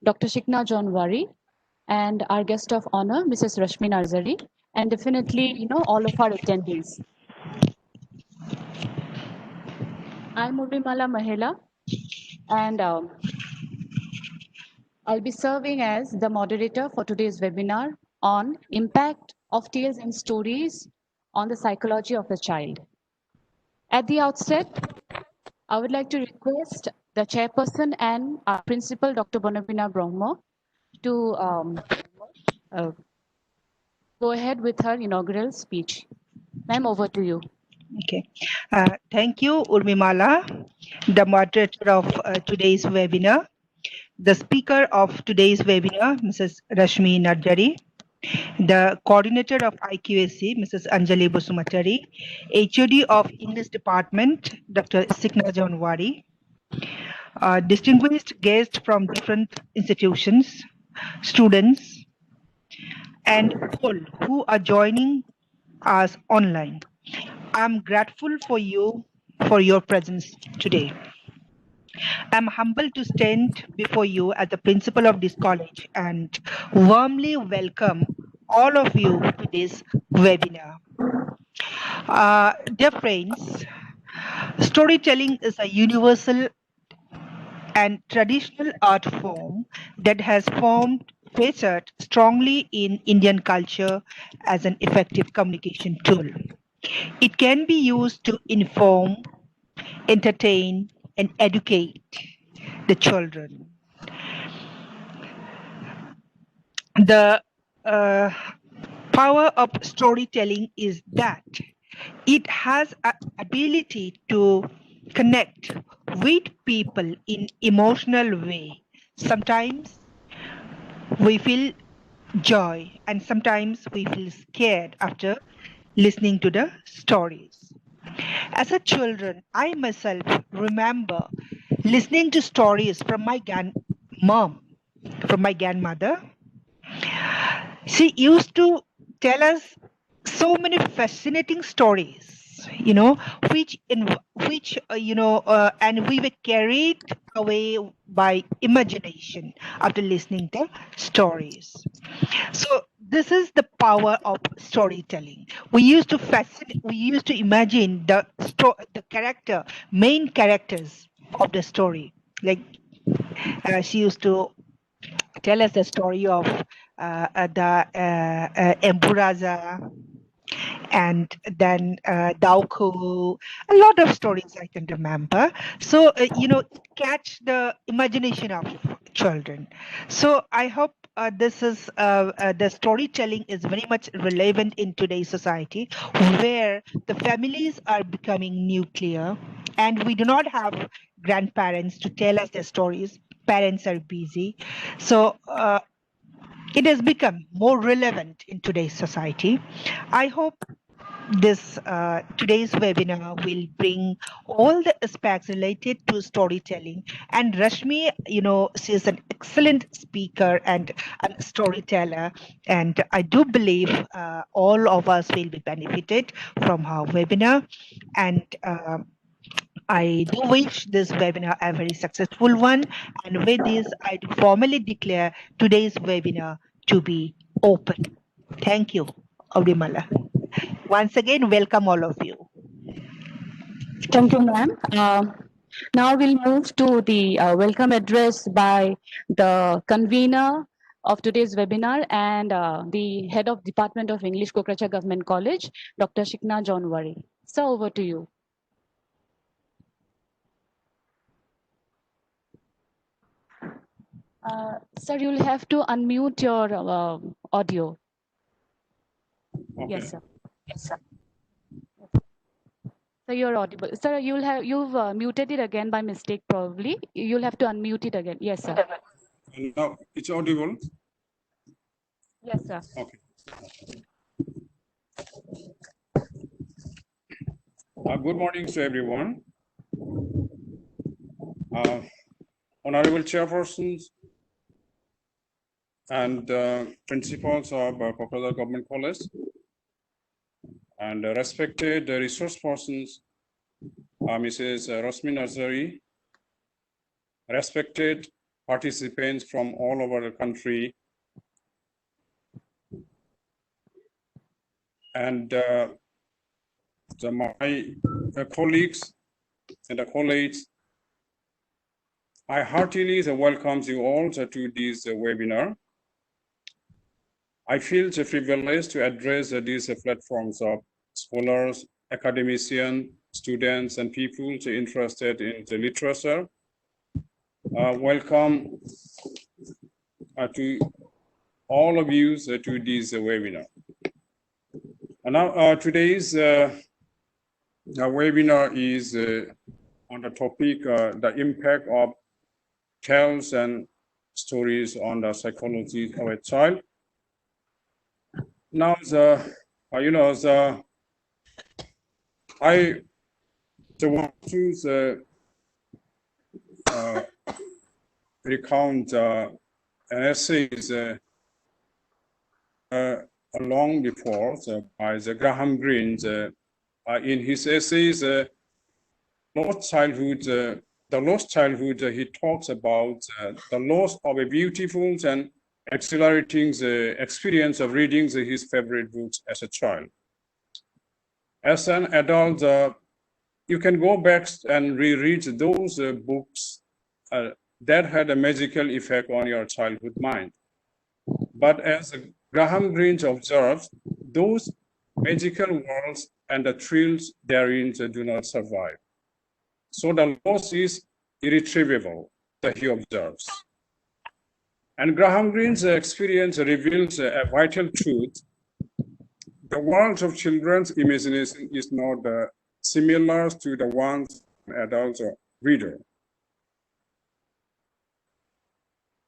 Dr. Shikna Jainwari, and our guest of honor, Mrs. Rashmi Narzary, and definitely, all of our attendees. I'm Urmimala Mahela, and I'll be serving as the moderator for today's webinar on impact of tales and stories on the psychology of a child. At the outset, I would like to request the chairperson and our principal, Dr. Bonabina Brahma, to go ahead with her inaugural speech. Ma'am, over to you. Okay. Thank you, Urmimala, the moderator of today's webinar. The speaker of today's webinar, Mrs. Rashmi Narzary. The coordinator of IQAC, Mrs. Anjali Bosumatari. HOD of English Department, Dr. Shikna Jainwari. Distinguished guests from different institutions, students, and all who are joining us online. I'm grateful for you for your presence today. I'm humbled to stand before you as the principal of this college and warmly welcome all of you to this webinar. Dear friends, storytelling is a universal and traditional art form that has featured strongly in Indian culture as an effective communication tool. It can be used to inform, entertain, and educate the children. The power of storytelling is that it has an ability to connect with people in emotional way. Sometimes we feel joy and sometimes we feel scared after listening to the stories. As a children, I myself remember listening to stories from my grandmother. She used to tell us so many fascinating stories, and we were carried away by imagination after listening to stories. So this is the power of storytelling. We used to imagine the main characters of the story. Like she used to tell us the story of the Emburaza and then Dauku, a lot of stories I can remember. So, catch the imagination of children. So I hope the storytelling is very much relevant in today's society where the families are becoming nuclear and we do not have grandparents to tell us their stories. Parents are busy. So it has become more relevant in today's society. I hope this today's webinar will bring all the aspects related to storytelling. And Rashmi, she's an excellent speaker and a storyteller. And I do believe all of us will be benefited from her webinar. And I do wish this webinar a very successful one. And with this, I do formally declare today's webinar to be open. Thank you, Audimala. Once again, welcome all of you. Thank you, ma'am. Now we'll move to the welcome address by the convener of today's webinar and the head of Department of English, Kokracha Government College, Dr. Shikna Jainwari. So over to you. Sir, you'll have to unmute your audio. Okay. Yes, sir. Yes, sir. So you're audible. Sir, you've muted it again by mistake, probably. You'll have to unmute it again. Yes, sir. Now it's audible. Yes, sir. Okay. Good morning to everyone. Honorable chairpersons and principals of Kokracha Government College and respected resource persons, Mrs. Rashmi Narzary, respected participants from all over the country, and my colleagues and colleagues. I heartily welcome you all to this webinar. I feel privileged to address these platforms of scholars, academicians, students, and people interested in the literature. Welcome to all of you to this webinar. And now today's webinar is on the topic, the impact of tales and stories on the psychology of a child. Now, I want to recount an essay long before by Graham Greene in his essays, Lost Childhood. The Lost Childhood, he talks about the loss of a beautiful and exhilarating experience of reading his favorite books as a child. As an adult, you can go back and reread those books that had a magical effect on your childhood mind. But as Graham Greene observes, those magical worlds and the thrills therein do not survive. So the loss is irretrievable, that he observes. And Graham Greene's experience reveals a vital truth. The world of children's imagination is not similar to the ones adults or reader.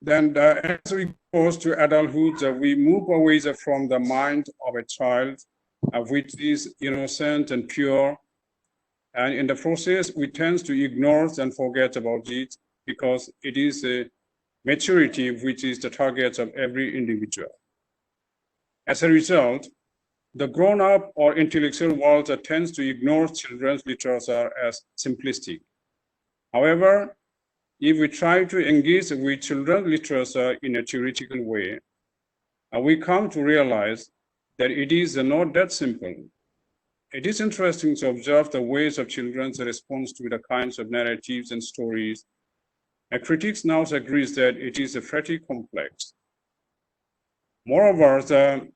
Then as we go to adulthood, we move away from the mind of a child, which is innocent and pure. And in the process, we tend to ignore and forget about it because it is a maturity which is the target of every individual. As a result, the grown-up or intellectual world tends to ignore children's literature as simplistic. However, if we try to engage with children's literature in a theoretical way, we come to realize that it is not that simple. It is interesting to observe the ways of children's response to the kinds of narratives and stories. Critics now agree that it is pretty complex. Moreover, the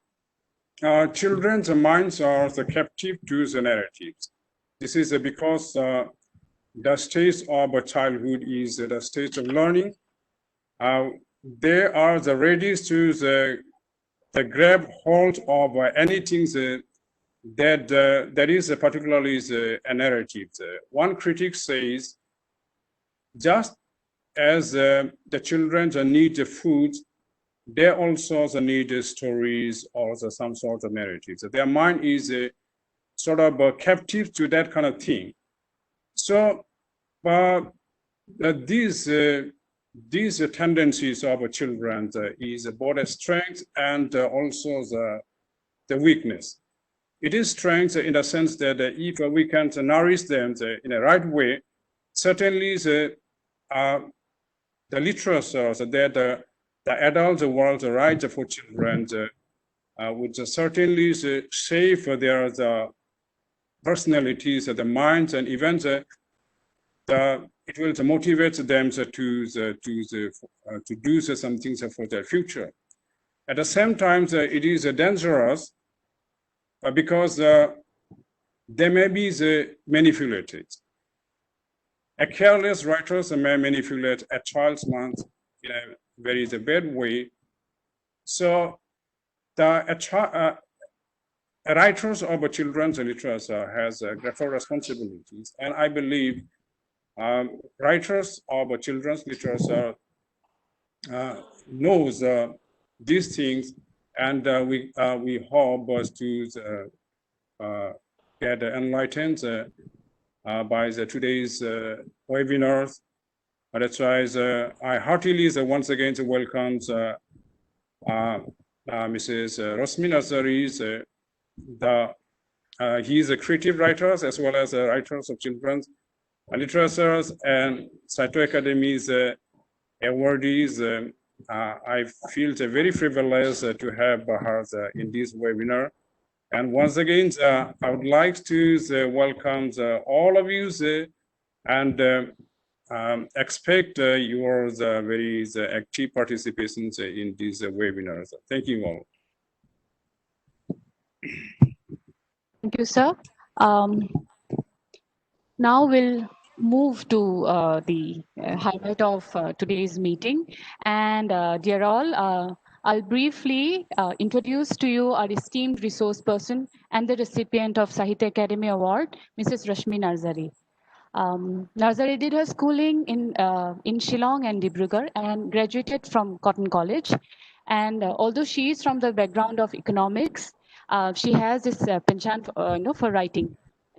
children's minds are captive to the narratives. This is because the stage of childhood is the stage of learning. They are ready to grab hold of anything that is particularly a narrative. One critic says, just as the children need food, they also need stories or some sort of narratives. Their mind is sort of captive to that kind of thing. So these tendencies of children is both a strength and also the weakness. It is strength in the sense that if we can nourish them in a right way, certainly the literature that the adult world writes for children would certainly shape their personalities, the minds, and even it will motivate them to do some things for their future. At the same time, it is dangerous because they may be manipulated. A careless writer may manipulate a child's mind in a very bad way. So writers of children's literature has greater responsibilities, and I believe writers of children's literature knows these things, and we hope to get enlightened by today's webinars. That's why I heartily once again welcome Mrs. Rashmi Narzary. He is a creative writer as well as a writer of children's literatures, and SAHITYA Akademi is a awardees. I feel very privileged to have her in this webinar. And once again, I would like to welcome all of you and expect your very active participation in these webinars. Thank you all. Thank you, sir. Now we'll move to the highlight of today's meeting. And dear all, I'll briefly introduce to you our esteemed resource person and the recipient of Sahitya Academy Award, Mrs. Rashmi Narzary. Narzary did her schooling in Shillong and Dibrugarh and graduated from Cotton College. And although she is from the background of economics, she has this penchant for writing.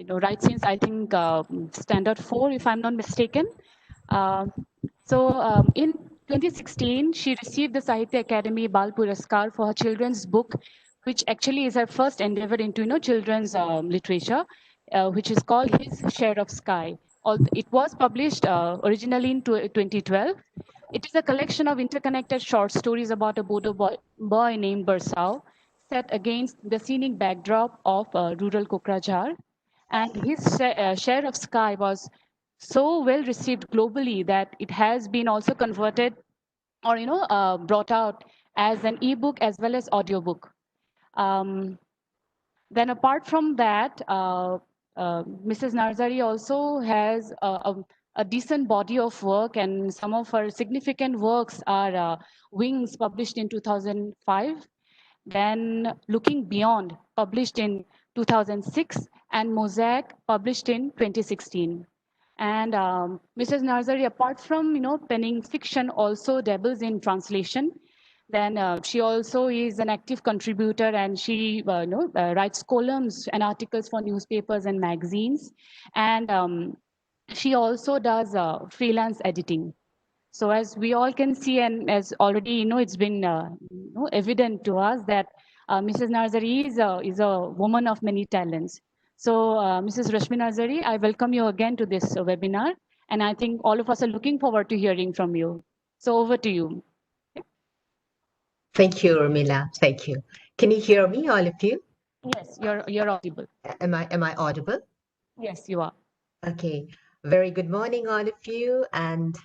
Right since I think standard 4, if I'm not mistaken. In 2016, she received the Sahitya Akademi Bal Puraskar for her children's book, which actually is her first endeavor into children's literature, which is called His Share of Sky. It was published originally in 2012. It is a collection of interconnected short stories about a Bodo boy named Barsao, set against the scenic backdrop of rural Kokrajhar. And his share of sky was so well received globally that it has been also converted or brought out as an ebook as well as audiobook. Then apart from that, Mrs. Narzary also has a decent body of work, and some of her significant works are Wings, published in 2005, then Looking Beyond, published in 2006, and Mosaic, published in 2016. And Mrs. Narzary, apart from penning fiction, also dabbles in translation. Then she also is an active contributor, and she writes columns and articles for newspapers and magazines. And she also does freelance editing. So as we all can see, and as already it's been evident to us that Mrs. Narzary is a woman of many talents. So Mrs. Rashmi Narzary, I welcome you again to this webinar, and I think all of us are looking forward to hearing from you. So over to you. Thank you, Urmila. Thank you. Can you hear me, all of you? Yes, you're audible. Am I audible? Yes, you are. Okay. Very good morning, all of you. And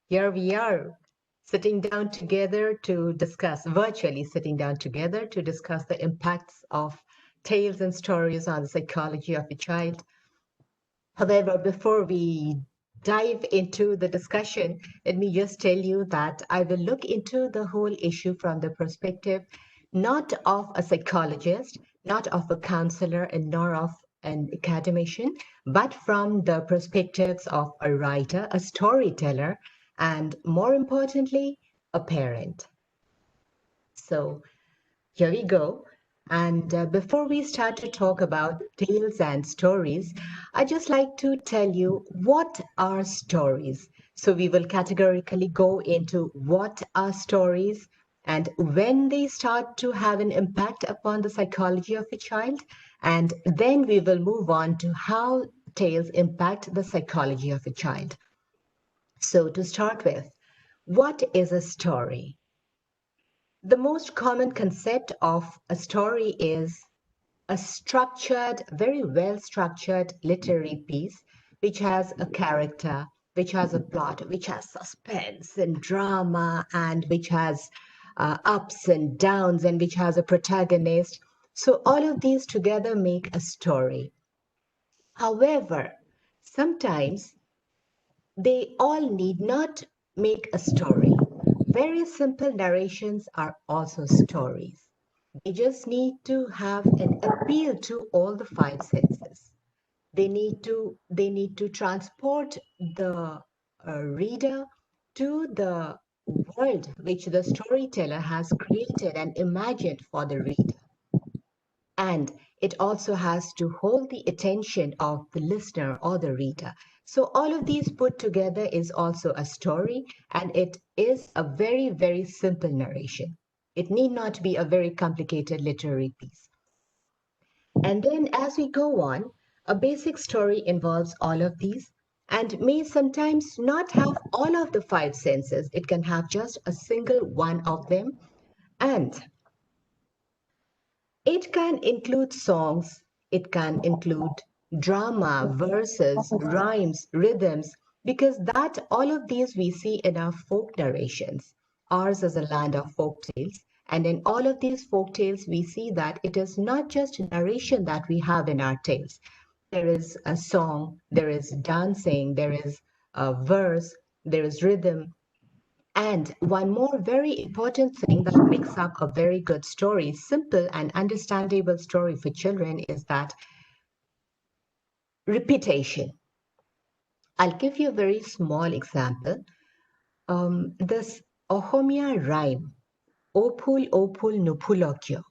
here we are, sitting down together to discuss, virtually sitting down together to discuss the impacts of tales and stories on the psychology of a child. However, before we dive into the discussion, let me just tell you that I will look into the whole issue from the perspective not of a psychologist, not of a counselor, and nor of an academician, but from the perspectives of a writer, a storyteller, and more importantly, a parent. So here we go. And before we start to talk about tales and stories, I'd just like to tell you what are stories. So we will categorically go into what are stories and when they start to have an impact upon the psychology of a child. And then we will move on to how tales impact the psychology of a child. So to start with, what is a story? The most common concept of a story is a structured, very well-structured literary piece, which has a character, which has a plot, which has suspense and drama, and which has ups and downs, and which has a protagonist. So all of these together make a story. However, sometimes they all need not make a story. Very simple narrations are also stories. They just need to have an appeal to all the five senses. They need to transport the reader to the world which the storyteller has created and imagined for the reader. And it also has to hold the attention of the listener or the reader. So all of these put together is also a story, and it is a very, very simple narration. It need not be a very complicated literary piece. And then as we go on, a basic story involves all of these. and may sometimes not have all of the five senses. It can have just a single one of them. And it can include songs, it can include drama, verses, rhymes, rhythms, because that all of these we see in our folk narrations. Ours is a land of folk tales. And in all of these folk tales, we see that it is not just narration that we have in our tales. There is a song, there is dancing, there is a verse, there is rhythm, and one more very important thing that makes up a very good story, simple and understandable story for children, is that repetition. I'll give you a very small example. This Ohomia rhyme, Opul Opul Nupulokyo.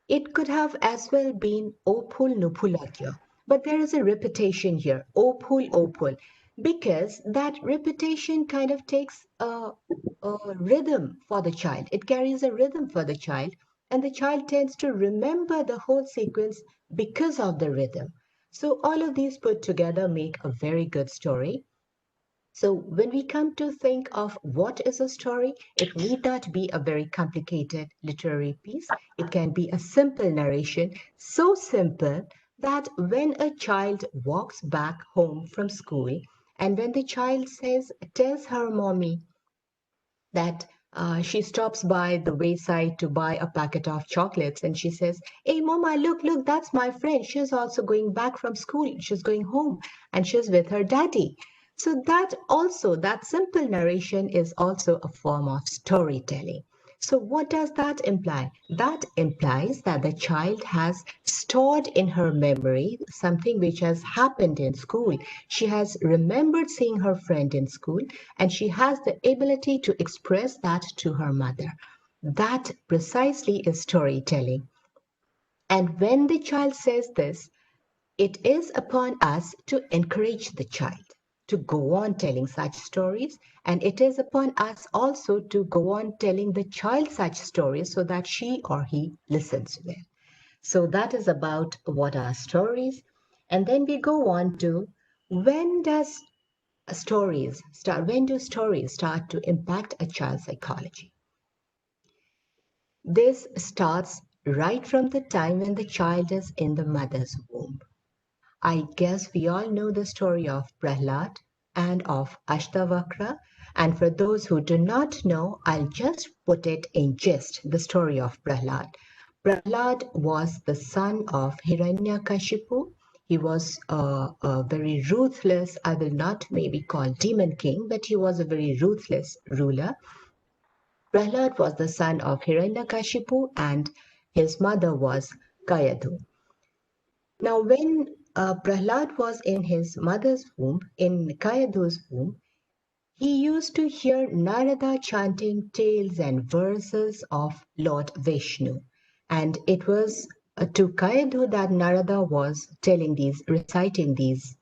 It could have as well been Opul Nupulokyo, but there is a repetition here, Opul Opul, because that repetition kind of takes a rhythm for the child. It carries a rhythm for the child, and the child tends to remember the whole sequence because of the rhythm. So all of these put together make a very good story. So when we come to think of what is a story, it need not be a very complicated literary piece. It can be a simple narration, so simple that when a child walks back home from school, and when the child tells her mommy that she stops by the wayside to buy a packet of chocolates, and she says, "Hey mama, look, that's my friend, she's also going back from school, she's going home and she's with her daddy." So that also, that simple narration is also a form of storytelling. So what does that imply? That implies that the child has stored in her memory something which has happened in school. She has remembered seeing her friend in school, and she has the ability to express that to her mother. That precisely is storytelling. And when the child says this, it is upon us to encourage the child to go on telling such stories, and it is upon us also to go on telling the child such stories so that she or he listens well. So that is about what are stories. And then we go on to when does when do stories start to impact a child's psychology? This starts right from the time when the child is in the mother's womb. I guess we all know the story of Prahlad and of Ashtavakra. And for those who do not know, I'll just put it in gist, the story of Prahlad. Prahlad was the son of Hiranyakashipu. He was a very ruthless, I will not maybe call demon king, but he was a very ruthless ruler. Prahlad was the son of Hiranyakashipu, and his mother was Kayadhu. Now, when Prahlad was in his mother's womb, in Kayadhu's womb, he used to hear Narada chanting tales and verses of Lord Vishnu. And it was to Kayadhu that Narada was reciting these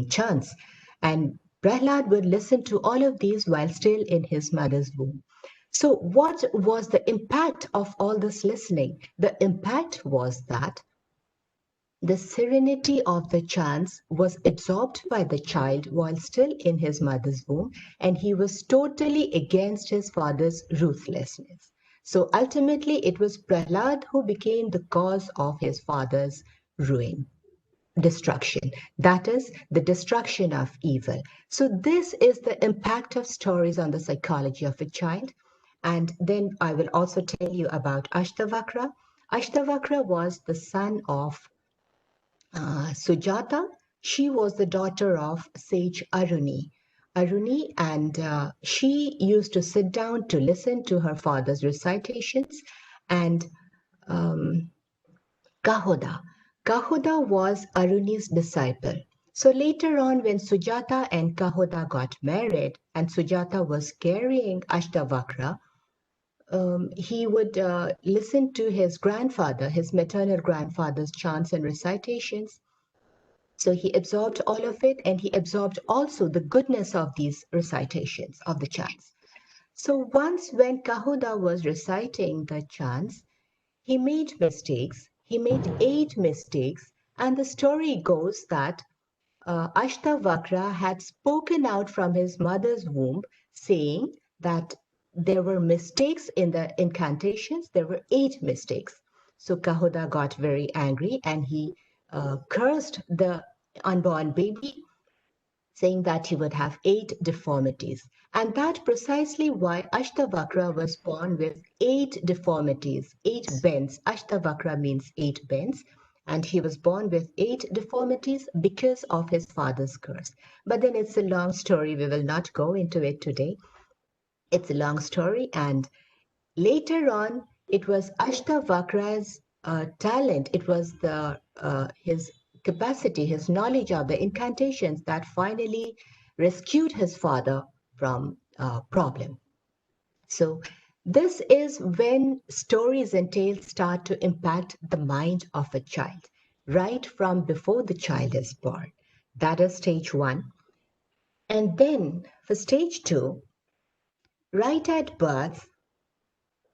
chants. And Prahlad would listen to all of these while still in his mother's womb. So, what was the impact of all this listening? The impact was that the serenity of the chants was absorbed by the child while still in his mother's womb, and he was totally against his father's ruthlessness. So ultimately, it was Prahlad who became the cause of his father's ruin, destruction. That is the destruction of evil. So this is the impact of stories on the psychology of a child. And then I will also tell you about Ashtavakra. Ashtavakra was the son of Sujata. She was the daughter of sage Aruni. And she used to sit down to listen to her father's recitations. And Kahoda. Kahoda was Aruni's disciple. So later on, when Sujata and Kahoda got married, and Sujata was carrying Ashtavakra, he would listen to his grandfather, his maternal grandfather's chants and recitations. So he absorbed all of it, and he absorbed also the goodness of these recitations of the chants. So once when Kahoda was reciting the chants, he made mistakes. He made 8 mistakes, and the story goes that Ashtavakra had spoken out from his mother's womb, saying that there were mistakes in the incantations. There were 8 mistakes. So Kahoda got very angry and he cursed the unborn baby, saying that he would have 8 deformities. And that's precisely why Ashtavakra was born with 8 deformities, 8 bends. Ashtavakra means 8 bends. And he was born with 8 deformities because of his father's curse. But then it's a long story. We will not go into it today. It's a long story. And later on, it was Ashtavakra's talent. It was his capacity, his knowledge of the incantations that finally rescued his father from a problem. So this is when stories and tales start to impact the mind of a child, right from before the child is born. That is stage 1. And then for stage 2, right at birth,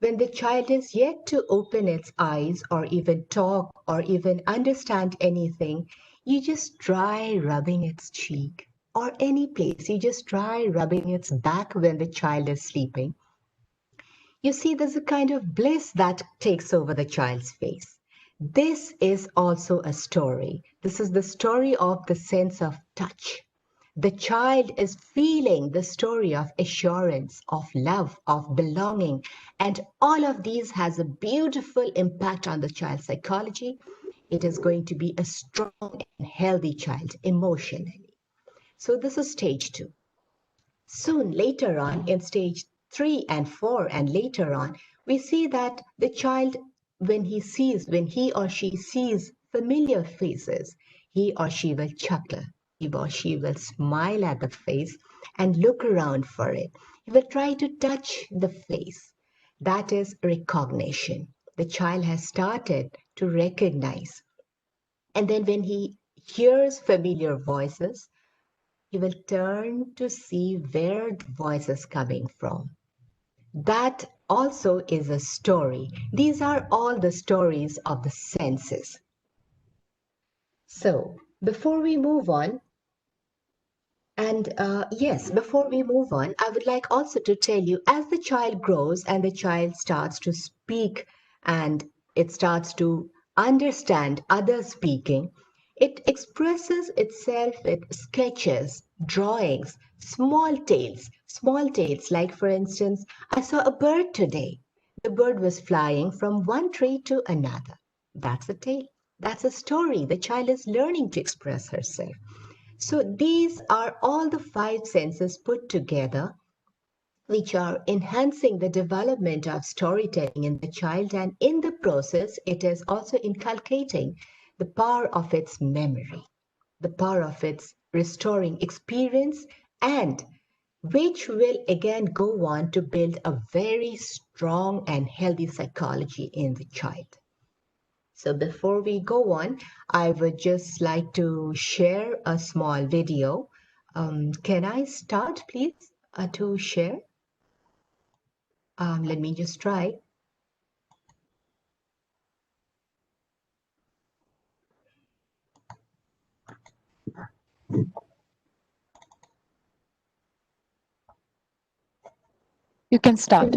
when the child is yet to open its eyes or even talk or even understand anything, you just try rubbing its cheek or any place. You just try rubbing its back when the child is sleeping. You see, there's a kind of bliss that takes over the child's face. This is also a story. This is the story of the sense of touch. The child is feeling the story of assurance, of love, of belonging, and all of these has a beautiful impact on the child's psychology. It is going to be a strong and healthy child emotionally. So this is stage 2. Soon later on in stage 3 and 4 and later on, we see that the child, when he or she sees familiar faces, he or she will chuckle. He or she will smile at the face and look around for it. He will try to touch the face. That is recognition. The child has started to recognize. And then when he hears familiar voices, he will turn to see where the voice is coming from. That also is a story. These are all the stories of the senses. So before we move on, before we move on, I would like also to tell you, as the child grows and the child starts to speak and it starts to understand others speaking, it expresses itself with sketches, drawings, small tales, like, for instance, I saw a bird today. The bird was flying from one tree to another. That's a tale. That's a story. The child is learning to express herself. So these are all the 5 senses put together, which are enhancing the development of storytelling in the child, and in the process, it is also inculcating the power of its memory, the power of its restoring experience, and which will again go on to build a very strong and healthy psychology in the child. So before we go on, I would just like to share a small video. Can I start, please, to share? Let me just try. You can start.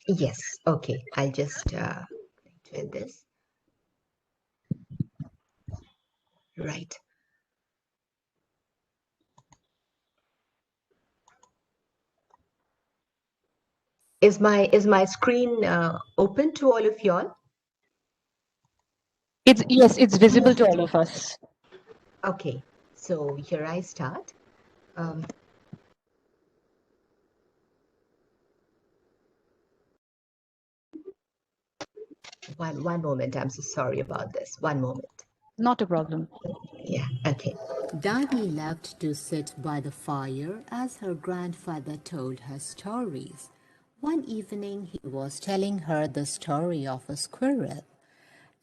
Yes, okay. I'll just do this. Right. Is my screen open to all of y'all? Yes, it's visible to all of us. Okay, so here I start. One moment. I'm so sorry about this. One moment. Not a problem. Yeah, okay. Dani loved to sit by the fire as her grandfather told her stories. One evening, he was telling her the story of a squirrel.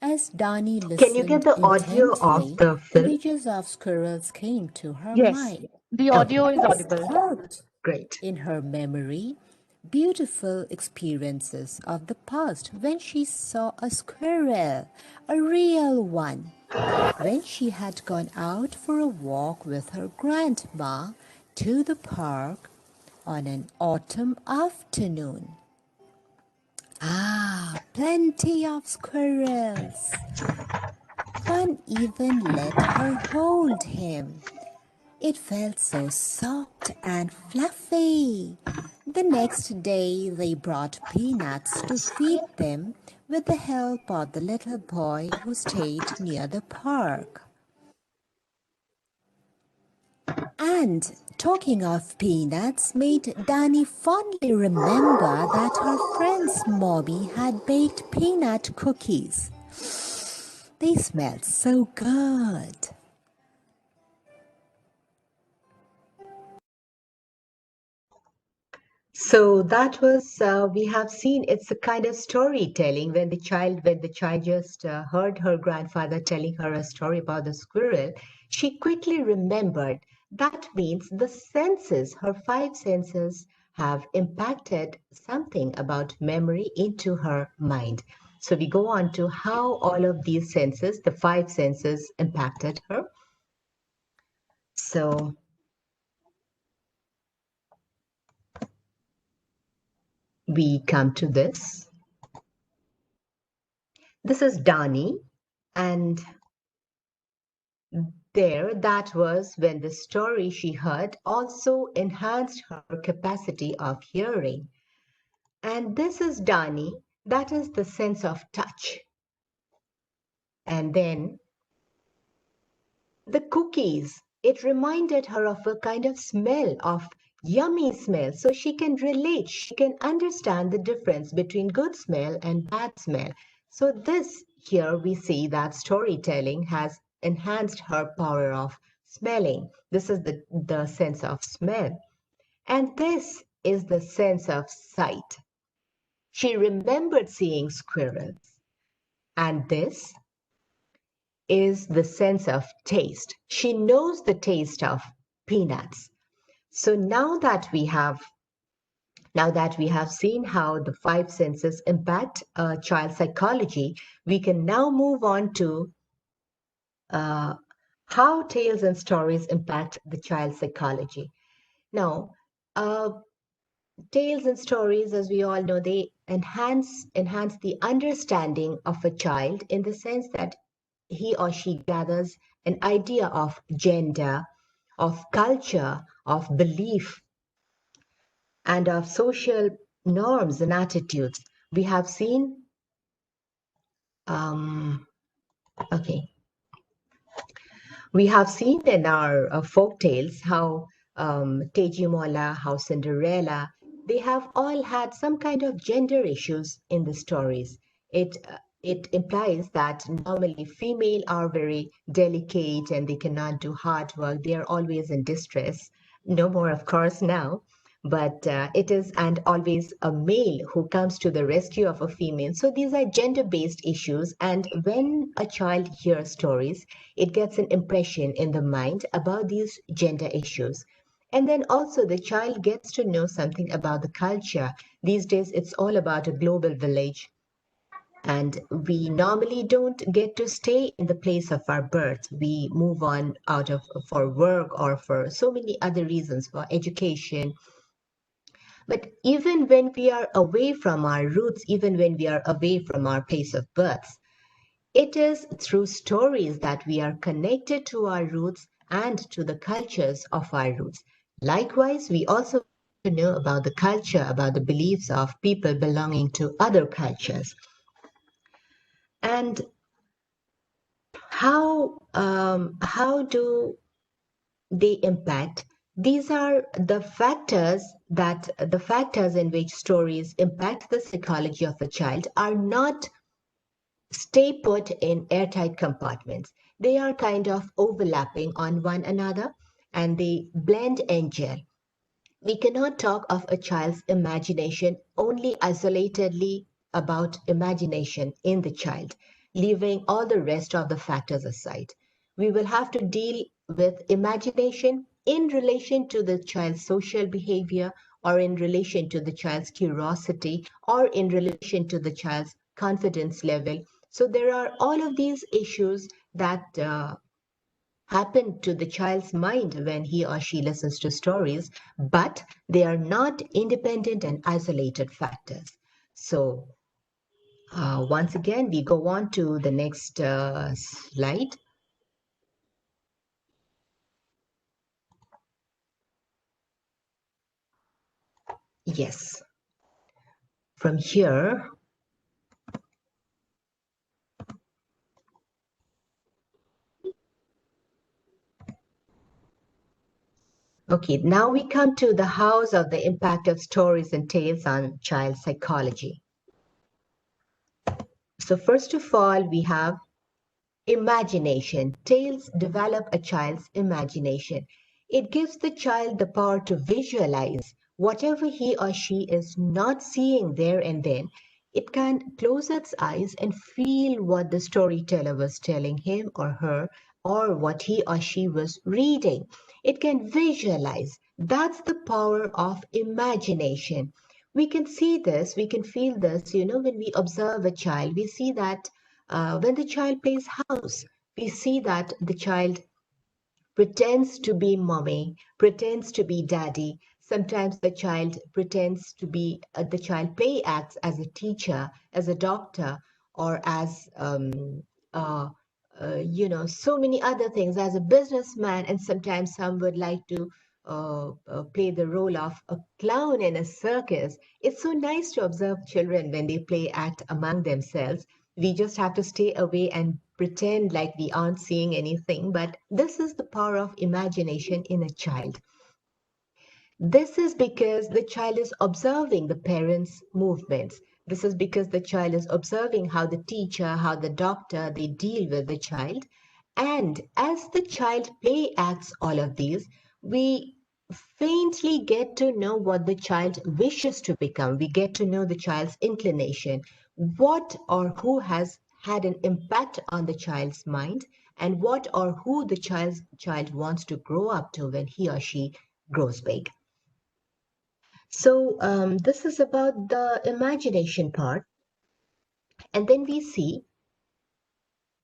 As Dani Can you get listened the audio of intently, the film? images of squirrels came to her Yes, mind. the audio is They audible. sparked Great. in her memory beautiful experiences of the past when she saw a squirrel, a real one, when she had gone out for a walk with her grandma to the park on an autumn afternoon. Ah, plenty of squirrels. One even let her hold him. It felt so soft and fluffy. The next day they brought peanuts to feed them with the help of the little boy who stayed near the park. And talking of peanuts made Dani fondly remember that her friend's Mobby had baked peanut cookies. They smelled so good. So that was, we have seen it's a kind of storytelling when the child just heard her grandfather telling her a story about the squirrel, she quickly remembered. That means the senses, her five senses, have impacted something about memory into her mind. So we go on to how all of these senses, the five senses, impacted her. So we come to this. This is Dani, and there, that was when the story she heard also enhanced her capacity of hearing. And this is Dani, that is the sense of touch. And then the cookies, it reminded her of a kind of smell, of yummy smell. So she can relate, she can understand the difference between good smell and bad smell. So this here we see that storytelling has enhanced her power of smelling. This is the sense of smell. And this is the sense of sight. She remembered seeing squirrels. And this is the sense of taste. She knows the taste of peanuts. So now that we have seen how the five senses impact child psychology, we can now move on to how tales and stories impact the child psychology. Now, tales and stories, as we all know, they enhance the understanding of a child in the sense that he or she gathers an idea of gender, of culture, of belief, and of social norms and attitudes. We have seen, we have seen in our folk tales how Tejimola, how Cinderella, they have all had some kind of gender issues in the stories. It implies that normally female are very delicate and they cannot do hard work. They are always in distress. No more, of course, now. But it is, and always a male who comes to the rescue of a female. So these are gender-based issues. And when a child hears stories, it gets an impression in the mind about these gender issues. And then also the child gets to know something about the culture. These days, it's all about a global village. And we normally don't get to stay in the place of our birth. We move on out of for work or for so many other reasons, for education. But even when we are away from our roots, even when we are away from our place of birth, it is through stories that we are connected to our roots and to the cultures of our roots. Likewise, we also want to know about the culture, about the beliefs of people belonging to other cultures. And how do they impact? These are the factors in which stories impact the psychology of a child are not stay put in airtight compartments. They are kind of overlapping on one another and they blend and gel. We cannot talk of a child's imagination only isolatedly about imagination in the child, leaving all the rest of the factors aside. We will have to deal with imagination in relation to the child's social behavior or in relation to the child's curiosity, or in relation to the child's confidence level. So there are all of these issues that happen to the child's mind when he or she listens to stories, but they are not independent and isolated factors. So once again, we go on to the next slide. Yes. From here, okay, now we come to the house of the impact of stories and tales on child psychology. So first of all, we have imagination. Tales develop a child's imagination. It gives the child the power to visualize whatever he or she is not seeing there and then. It can close its eyes and feel what the storyteller was telling him or her, or what he or she was reading. It can visualize. That's the power of imagination. We can see this, we can feel this, when we observe a child, we see that when the child plays house, we see that the child pretends to be mommy, pretends to be daddy. Sometimes the child pretends to be, the child play acts as a teacher, as a doctor, or as, so many other things, as a businessman. And sometimes some would like to play the role of a clown in a circus. It's so nice to observe children when they play act among themselves. We just have to stay away and pretend like we aren't seeing anything. But this is the power of imagination in a child. This is because the child is observing the parents' movements. This is because the child is observing how the teacher, how the doctor, they deal with the child. And as the child play acts all of these, we faintly get to know what the child wishes to become. We get to know the child's inclination, what or who has had an impact on the child's mind, and what or who the child wants to grow up to when he or she grows big. So this is about the imagination part. And then we see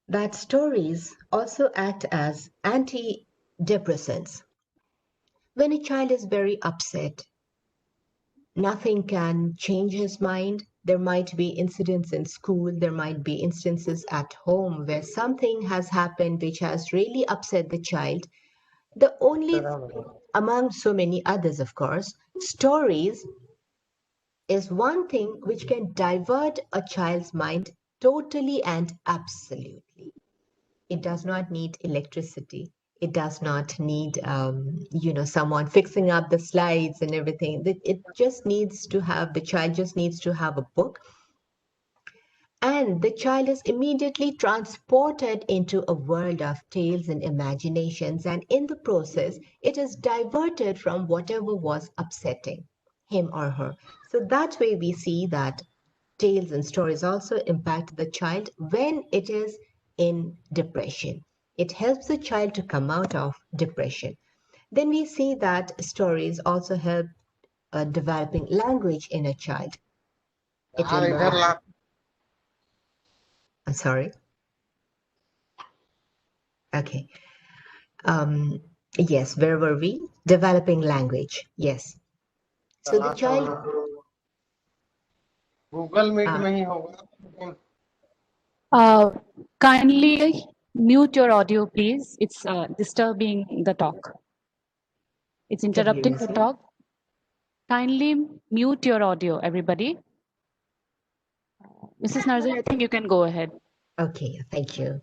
that stories also act as antidepressants. When a child is very upset, nothing can change his mind. There might be incidents in school, there might be instances at home where something has happened which has really upset the child. The only, among so many others, of course, stories is one thing which can divert a child's mind totally and absolutely. It does not need electricity. It does not need, someone fixing up the slides and everything. It just needs to have, the child just needs to have a book. And the child is immediately transported into a world of tales and imaginations. And in the process, it is diverted from whatever was upsetting him or her. So that way we see that tales and stories also impact the child when it is in depression. It helps the child to come out of depression. Then we see that stories also help developing language in a child. It involves, I'm sorry. Okay. Yes, where were we? Developing language. Yes. So the child. Google Meet नहीं होगा. Kindly mute your audio, please. It's disturbing the talk. It's interrupting the talk. Kindly mute your audio, everybody. Mrs. Narzary, I think you can go ahead. Okay, thank you.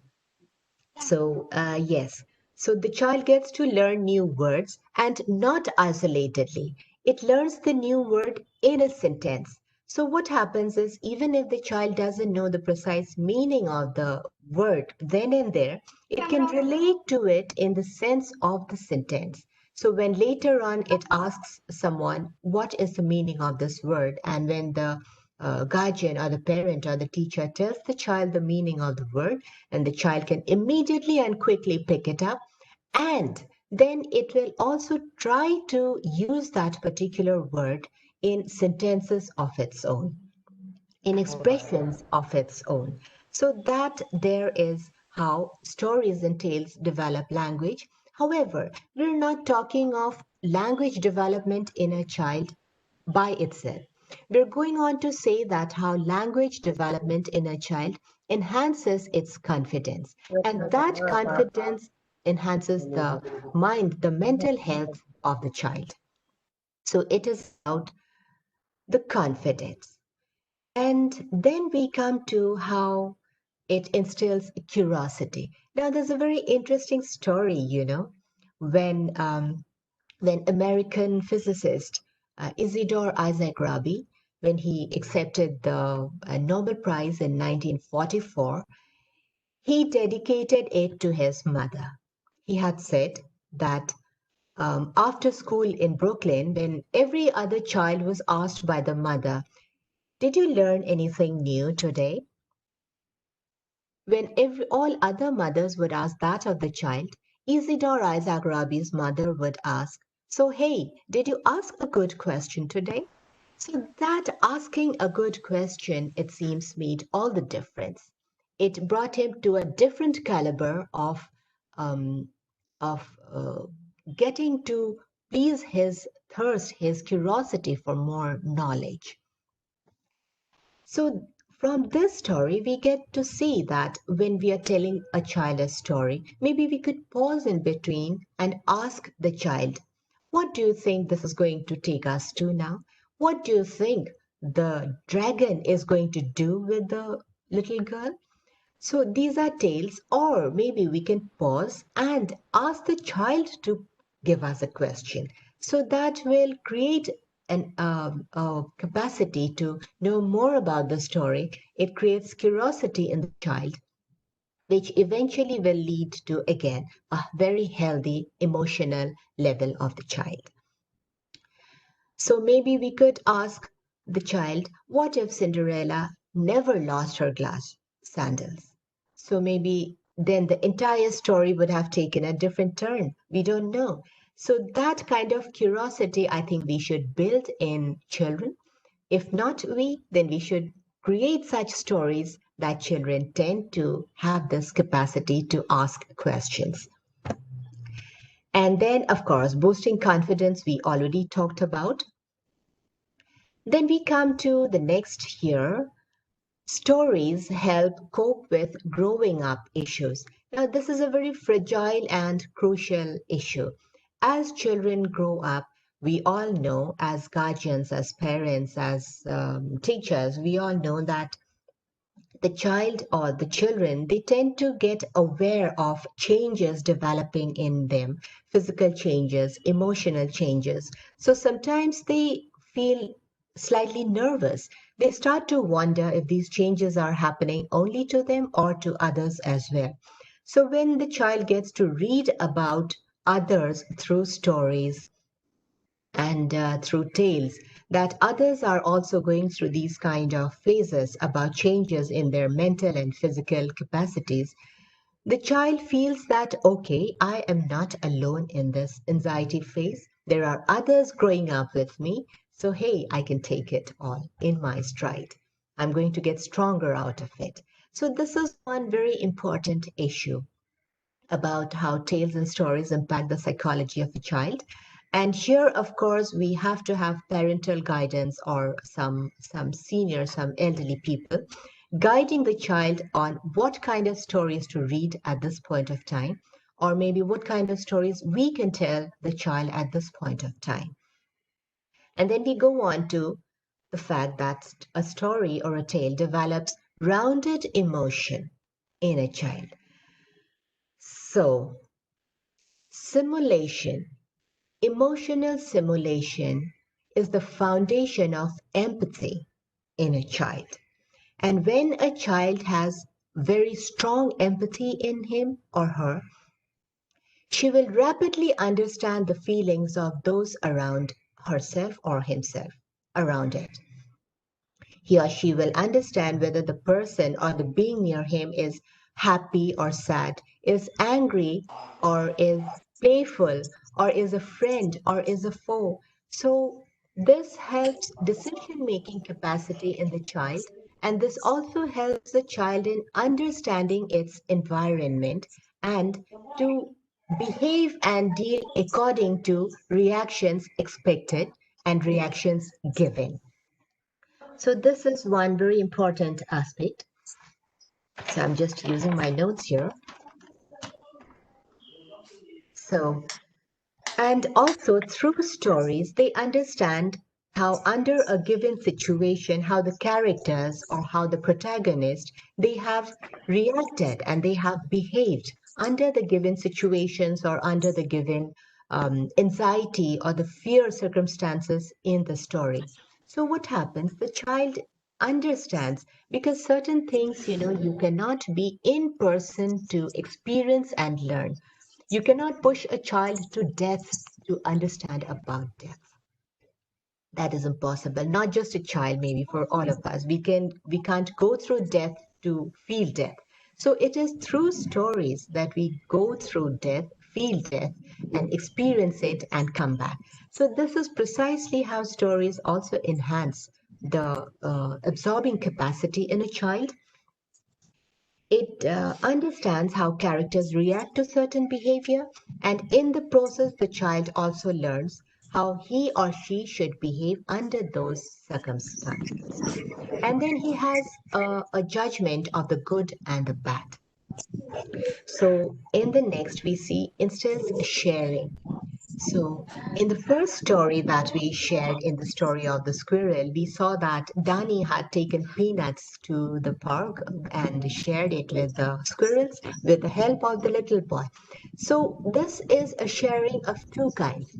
So, yes. So the child gets to learn new words and not isolatedly. It learns the new word in a sentence. So what happens is, even if the child doesn't know the precise meaning of the word then and there, it can relate to it in the sense of the sentence. So when later on it asks someone, what is the meaning of this word? And when the guardian or the parent or the teacher tells the child the meaning of the word, and the child can immediately and quickly pick it up, and then it will also try to use that particular word in sentences of its own, in expressions of its own. So that there is how stories and tales develop language. However, we're not talking of language development in a child by itself. We're going on to say that how language development in a child enhances its confidence, and that confidence enhances the mind, the mental health of the child. So it is about the confidence. And then we come to how it instills curiosity. Now, there's a very interesting story, when American physicist Isidore Isaac Rabi, when he accepted the Nobel Prize in 1944, he dedicated it to his mother. He had said that after school in Brooklyn, when every other child was asked by the mother, "Did you learn anything new today?" When all other mothers would ask that of the child, Isidore Isaac Rabi's mother would ask, "So, hey, did you ask a good question today?" So that asking a good question, it seems, made all the difference. It brought him to a different caliber um, of getting to please his thirst, his curiosity for more knowledge. So from this story, we get to see that when we are telling a child a story, maybe we could pause in between and ask the child, "What do you think this is going to take us to now? What do you think the dragon is going to do with the little girl?" So these are tales, or maybe we can pause and ask the child to give us a question. So that will create a capacity to know more about the story. It creates curiosity in the child, which eventually will lead to, again, a very healthy emotional level of the child. So maybe we could ask the child, what if Cinderella never lost her glass sandals? So maybe then the entire story would have taken a different turn. We don't know. So that kind of curiosity, I think we should build in children. If not we, then we should create such stories that children tend to have this capacity to ask questions. And then, of course, boosting confidence, we already talked about. Then we come to the next here. Stories help cope with growing up issues. Now, this is a very fragile and crucial issue. As children grow up, we all know, as guardians, as parents, as teachers, we all know that the child or the children, they tend to get aware of changes developing in them, physical changes, emotional changes. So sometimes they feel slightly nervous. They start to wonder if these changes are happening only to them or to others as well. So when the child gets to read about others through stories, and through tales, that others are also going through these kind of phases about changes in their mental and physical capacities, the child feels that, okay, I am not alone in this anxiety phase. There are others growing up with me. So, hey, I can take it all in my stride. I'm going to get stronger out of it. So, this is one very important issue about how tales and stories impact the psychology of a child. And here, of course, we have to have parental guidance or some senior, some elderly people guiding the child on what kind of stories to read at this point of time, or maybe what kind of stories we can tell the child at this point of time. And then we go on to the fact that a story or a tale develops rounded emotion in a child. So, simulation, emotional simulation is the foundation of empathy in a child. And when a child has very strong empathy in him or her, she will rapidly understand the feelings of those around herself or himself around it. He or she will understand whether the person or the being near him is happy or sad, is angry or is playful, or is a friend, or is a foe. So this helps decision-making capacity in the child, and this also helps the child in understanding its environment and to behave and deal according to reactions expected and reactions given. So this is one very important aspect. So I'm just using my notes here. So, and also through stories, they understand how under a given situation, how the characters or how the protagonist, they have reacted and they have behaved under the given situations or under the given anxiety or the fear circumstances in the story. So what happens? The child understands because certain things, you cannot be in person to experience and learn. You cannot push a child to death to understand about death. That is impossible. Not just a child, maybe for all of us. We can't go through death to feel death. So it is through stories that we go through death, feel death, and experience it and come back. So this is precisely how stories also enhance the absorbing capacity in a child. It understands how characters react to certain behavior, and in the process, the child also learns how he or she should behave under those circumstances. And then he has a judgment of the good and the bad. So in the next, we see instills sharing. So, in the first story that we shared in the story of the squirrel, we saw that Danny had taken peanuts to the park and shared it with the squirrels with the help of the little boy. So, this is a sharing of two kinds.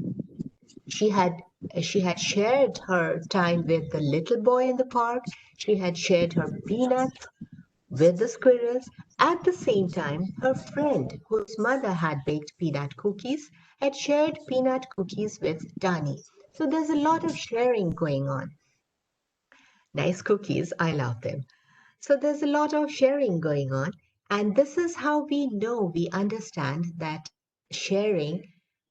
She had shared her time with the little boy in the park. She had shared her peanuts with the squirrels. At the same time, her friend, whose mother had baked peanut cookies, had shared peanut cookies with Dani. So there's a lot of sharing going on. Nice cookies, I love them. So there's a lot of sharing going on. And this is how we know, we understand that sharing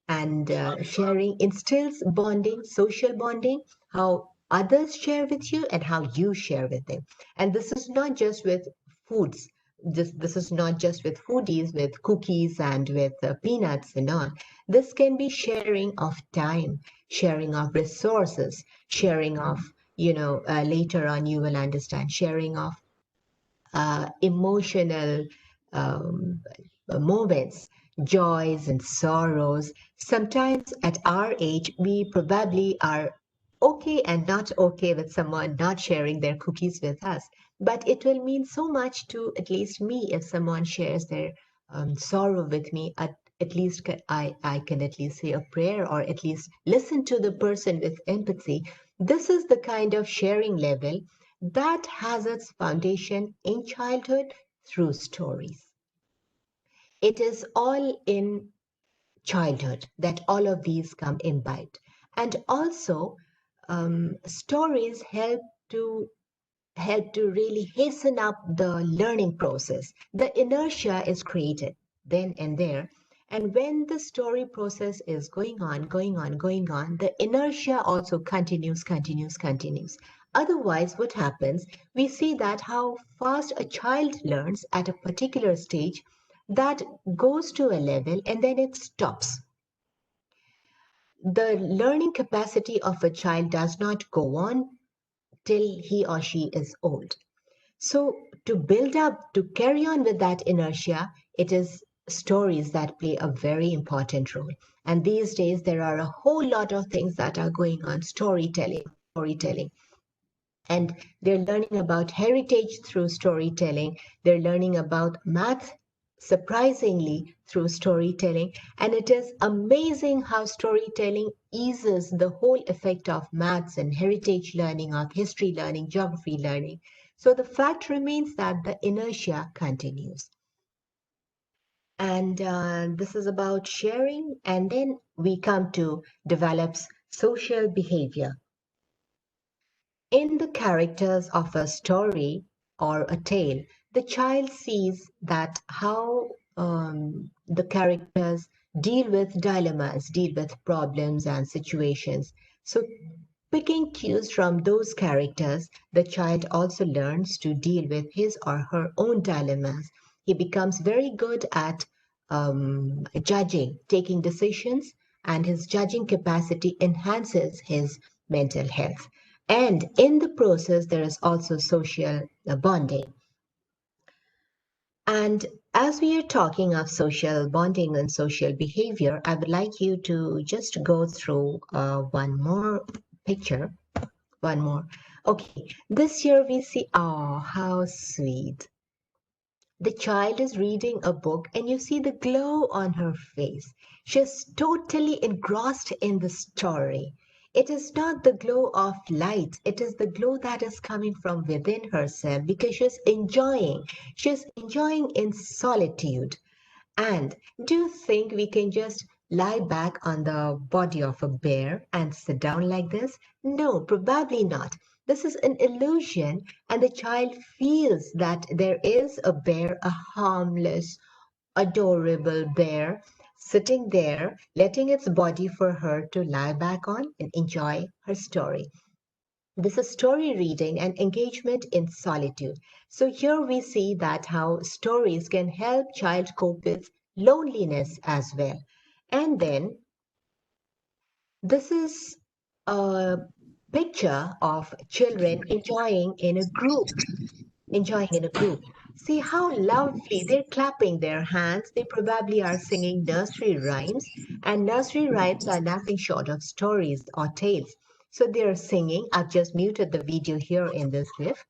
and sharing instills bonding, social bonding, how others share with you and how you share with them. And this is not just with foods. This is not just with foodies, with cookies and with peanuts and all. This can be sharing of time, sharing of resources, sharing of, later on you will understand, sharing of emotional moments, joys and sorrows. Sometimes at our age, we probably are okay and not okay with someone not sharing their cookies with us. But it will mean so much to at least me if someone shares their sorrow with me. At least I can at least say a prayer or at least listen to the person with empathy. This is the kind of sharing level that has its foundation in childhood through stories. It is all in childhood that all of these come imbibed. And also, stories help to really hasten up the learning process. The inertia is created then and there. And when the story process is going on, the inertia also continues. Otherwise, what happens, we see that how fast a child learns at a particular stage, that goes to a level and then it stops. The learning capacity of a child does not go on till he or she is old. So to build up, to carry on with that inertia, it is stories that play a very important role. And these days, there are a whole lot of things that are going on, storytelling. And they're learning about heritage through storytelling. They're learning about math, surprisingly, through storytelling. And it is amazing how storytelling eases the whole effect of maths and heritage learning, of history learning, geography learning. So the fact remains that the inertia continues. And this is about sharing. And then we come to develops social behavior. In the characters of a story or a tale, the child sees that how the characters deal with dilemmas, deal with problems and situations. So picking cues from those characters, the child also learns to deal with his or her own dilemmas. He becomes very good at judging, taking decisions, and his judging capacity enhances his mental health. And in the process, there is also social bonding. And as we are talking of social bonding and social behavior, I would like you to just go through one more picture. One more. Okay, this year we see, oh, how sweet. The child is reading a book and you see the glow on her face. She's totally engrossed in the story. It is not the glow of light, it is the glow that is coming from within herself because she's enjoying. She's enjoying in solitude. And do you think we can just lie back on the body of a bear and sit down like this? No, probably not. This is an illusion, and the child feels that there is a bear, a harmless, adorable bear, sitting there, letting its body for her to lie back on and enjoy her story. This is story reading and engagement in solitude. So here we see that how stories can help child cope with loneliness as well. And then this is a picture of children enjoying in a group. See how lovely they're clapping their hands. They probably are singing nursery rhymes, and nursery rhymes are nothing short of stories or tales. So they're singing. I've just muted the video here in this GIF.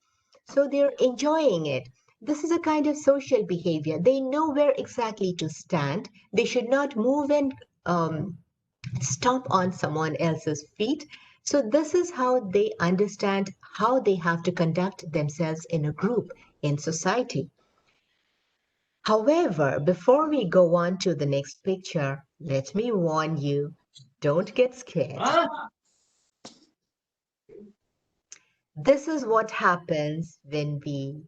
So they're enjoying it. This is a kind of social behavior. They know where exactly to stand. They should not move and stomp on someone else's feet. So this is how they understand how they have to conduct themselves in a group, in society. However, before we go on to the next picture, let me warn you, don't get scared. This is what happens when we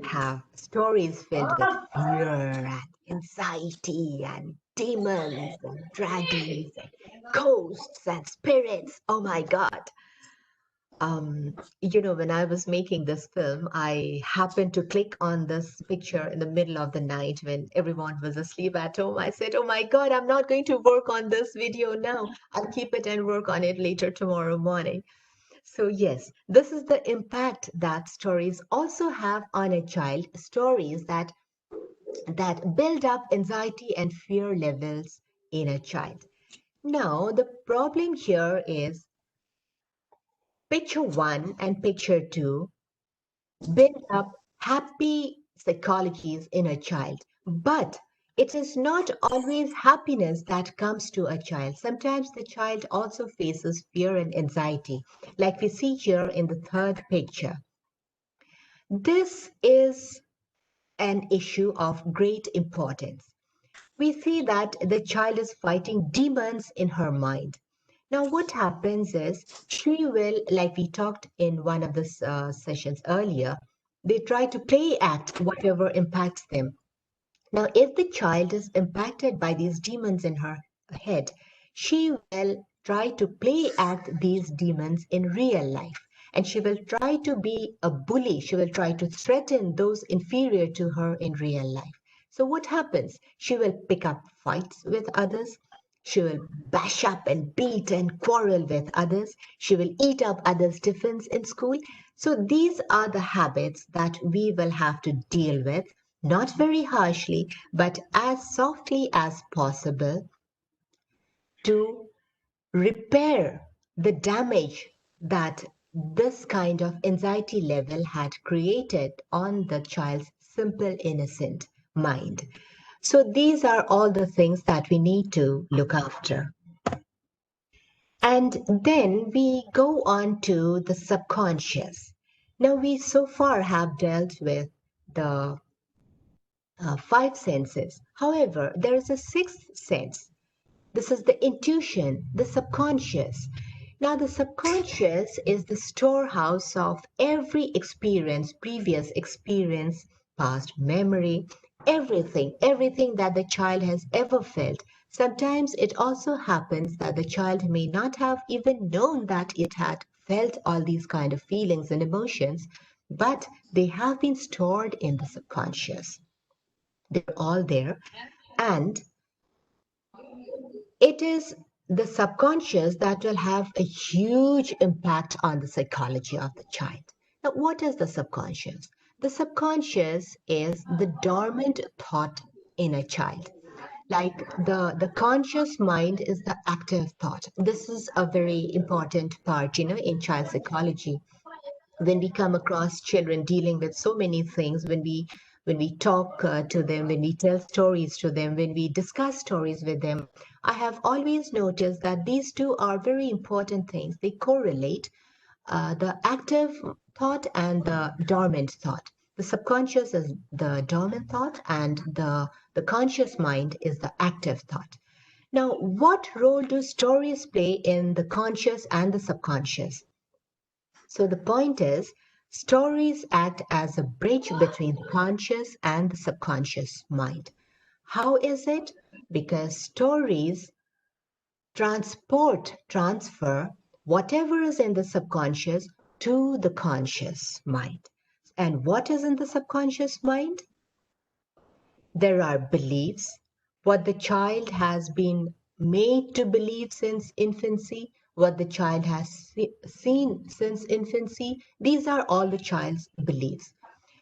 have stories filled with fear and anxiety and demons and dragons and ghosts and spirits. Oh my God. When I was making this film, I happened to click on this picture in the middle of the night when everyone was asleep at home. I said, oh my God, I'm not going to work on this video now. I'll keep it and work on it later tomorrow morning. So yes, this is the impact that stories also have on a child, stories that build up anxiety and fear levels in a child. Now, the problem here is picture 1 and picture 2 build up happy psychologies in a child, but it is not always happiness that comes to a child. Sometimes the child also faces fear and anxiety, like we see here in the third picture. This is an issue of great importance. We see that the child is fighting demons in her mind. Now, what happens is she will, like we talked in one of the sessions earlier, they try to play act whatever impacts them. Now, if the child is impacted by these demons in her head, she will try to play act these demons in real life. And she will try to be a bully. She will try to threaten those inferior to her in real life. So what happens? She will pick up fights with others. She will bash up and beat and quarrel with others. She will eat up others' tiffins in school. So these are the habits that we will have to deal with, not very harshly, but as softly as possible to repair the damage that this kind of anxiety level had created on the child's simple, innocent mind. So these are all the things that we need to look after. And then we go on to the subconscious. Now we so far have dealt with the 5 senses. However, there is a 6th sense. This is the intuition, the subconscious. Now, the subconscious is the storehouse of every experience, previous experience, past memory, everything that the child has ever felt. Sometimes it also happens that the child may not have even known that it had felt all these kind of feelings and emotions, but they have been stored in the subconscious. They're all there. And it is the subconscious that will have a huge impact on the psychology of the child. Now, what is the subconscious? The subconscious is the dormant thought in a child. Like the conscious mind is the active thought. This is a very important part, in child psychology. When we come across children dealing with so many things, when we talk to them, when we tell stories to them, when we discuss stories with them, I have always noticed that these two are very important things. They correlate, the active thought and the dormant thought. The subconscious is the dormant thought, and the conscious mind is the active thought. Now, what role do stories play in the conscious and the subconscious? So the point is, stories act as a bridge between the conscious and the subconscious mind. How is it? Because stories transfer whatever is in the subconscious to the conscious mind. And what is in the subconscious mind? There are beliefs, what the child has been made to believe since infancy, what the child has seen since infancy. These are all the child's beliefs.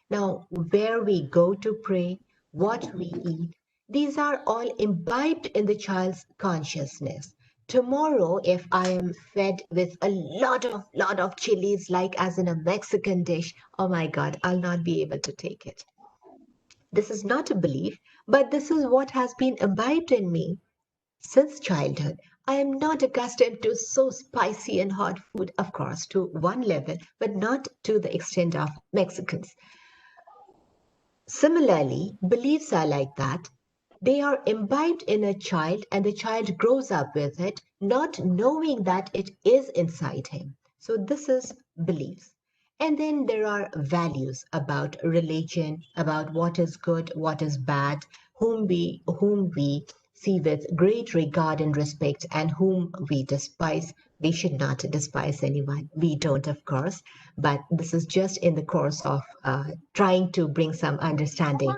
Now, where we go to pray, what we eat, these are all imbibed in the child's consciousness. Tomorrow, if I am fed with a lot of chilies, like as in a Mexican dish, oh my God, I'll not be able to take it. This is not a belief, but this is what has been imbibed in me since childhood. I am not accustomed to so spicy and hot food, of course, to one level, but not to the extent of Mexicans. Similarly, beliefs are like that. They are imbibed in a child, and the child grows up with it, not knowing that it is inside him. So this is beliefs. And then there are values about religion, about what is good, what is bad, whom we see with great regard and respect, and whom we despise. We should not despise anyone. We don't, of course, but this is just in the course of trying to bring some understanding.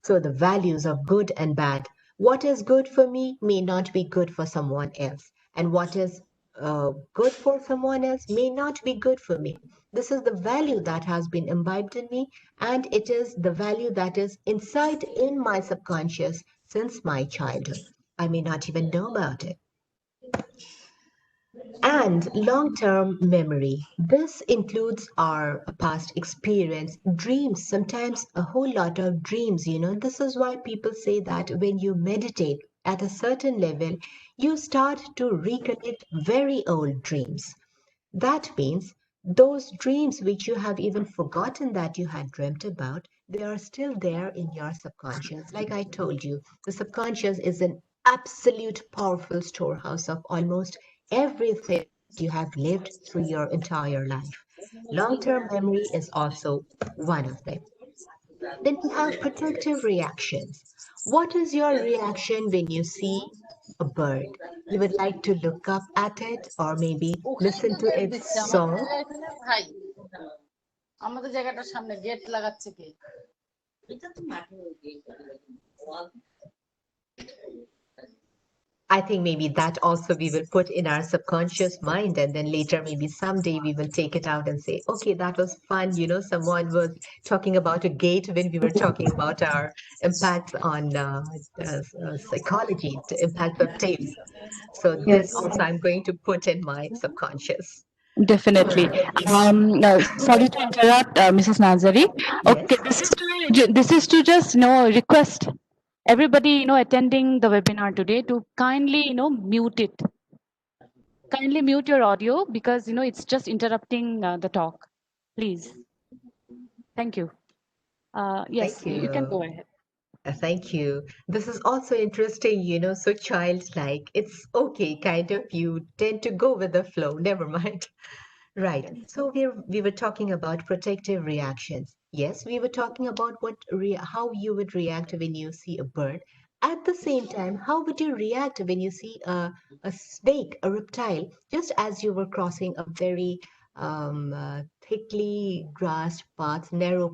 So the values of good and bad. What is good for me may not be good for someone else, and what is good for someone else may not be good for me. This is the value that has been imbibed in me, and it is the value that is inside in my subconscious since my childhood. I may not even know about it. And long-term memory. This includes our past experience, dreams, sometimes a whole lot of dreams. This is why people say that when you meditate at a certain level, you start to recollect very old dreams. That means those dreams which you have even forgotten that you had dreamt about, they are still there in your subconscious. Like I told you, the subconscious is an absolute powerful storehouse of almost everything you have lived through your entire life. Long-term memory is also one of them. Then we have protective reactions. What is your reaction when you see a bird? You would like to look up at it or maybe listen to its song. I think maybe that also we will put in our subconscious mind, and then later, maybe someday, we will take it out and say, okay, that was fun. Someone was talking about a gate when we were talking about our impacts on psychology, the impact of tapes. So this Yes, also I'm going to put in my subconscious. definitely. Sorry to interrupt, Mrs. Nazari. Yes. Okay, this is to just request everybody attending the webinar today to kindly mute it. Kindly mute your audio because it's just interrupting the talk. Please. Thank you. Yes, Thank you can you. go ahead. Thank you. This is also interesting, so childlike. It's okay, kind of. You tend to go with the flow. Never mind. Right. So we were talking about protective reactions. Yes, we were talking about how you would react when you see a bird. At the same time, how would you react when you see a snake, a reptile, just as you were crossing a very thickly grassed path, narrow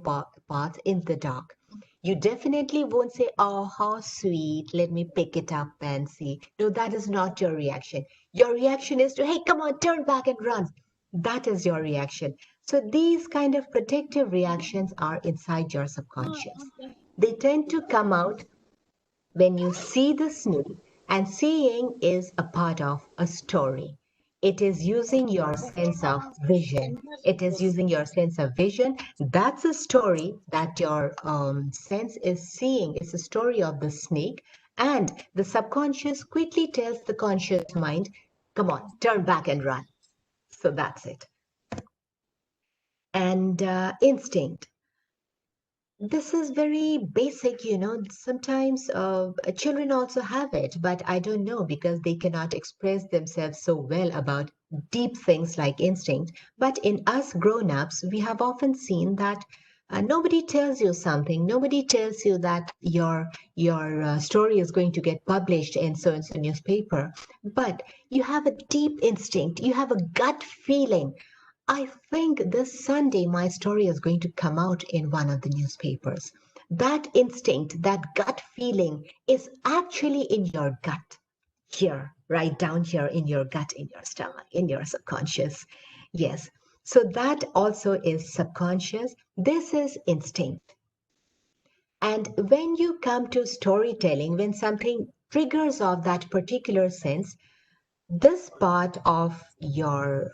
path in the dark? You definitely won't say, "Oh, how sweet, let me pick it up and see." No, that is not your reaction. Your reaction is to, "Hey, come on, turn back and run." That is your reaction. So these kind of protective reactions are inside your subconscious. They tend to come out when you see the snake, and seeing is a part of a story. It is using your sense of vision. It is using your sense of vision. That's a story that your sense is seeing. It's a story of the snake. And the subconscious quickly tells the conscious mind, "Come on, turn back and run." So that's it. And instinct. This is very basic, sometimes children also have it, but I don't know because they cannot express themselves so well about deep things like instinct. But in us grown-ups, we have often seen that nobody tells you something. Nobody tells you that your story is going to get published in so and so newspaper. But you have a deep instinct. You have a gut feeling. I think this Sunday my story is going to come out in one of the newspapers. That instinct, that gut feeling is actually in your gut, here, right down here in your gut, in your stomach, in your subconscious. Yes. So that also is subconscious. This is instinct. And when you come to storytelling, when something triggers off that particular sense, this part of your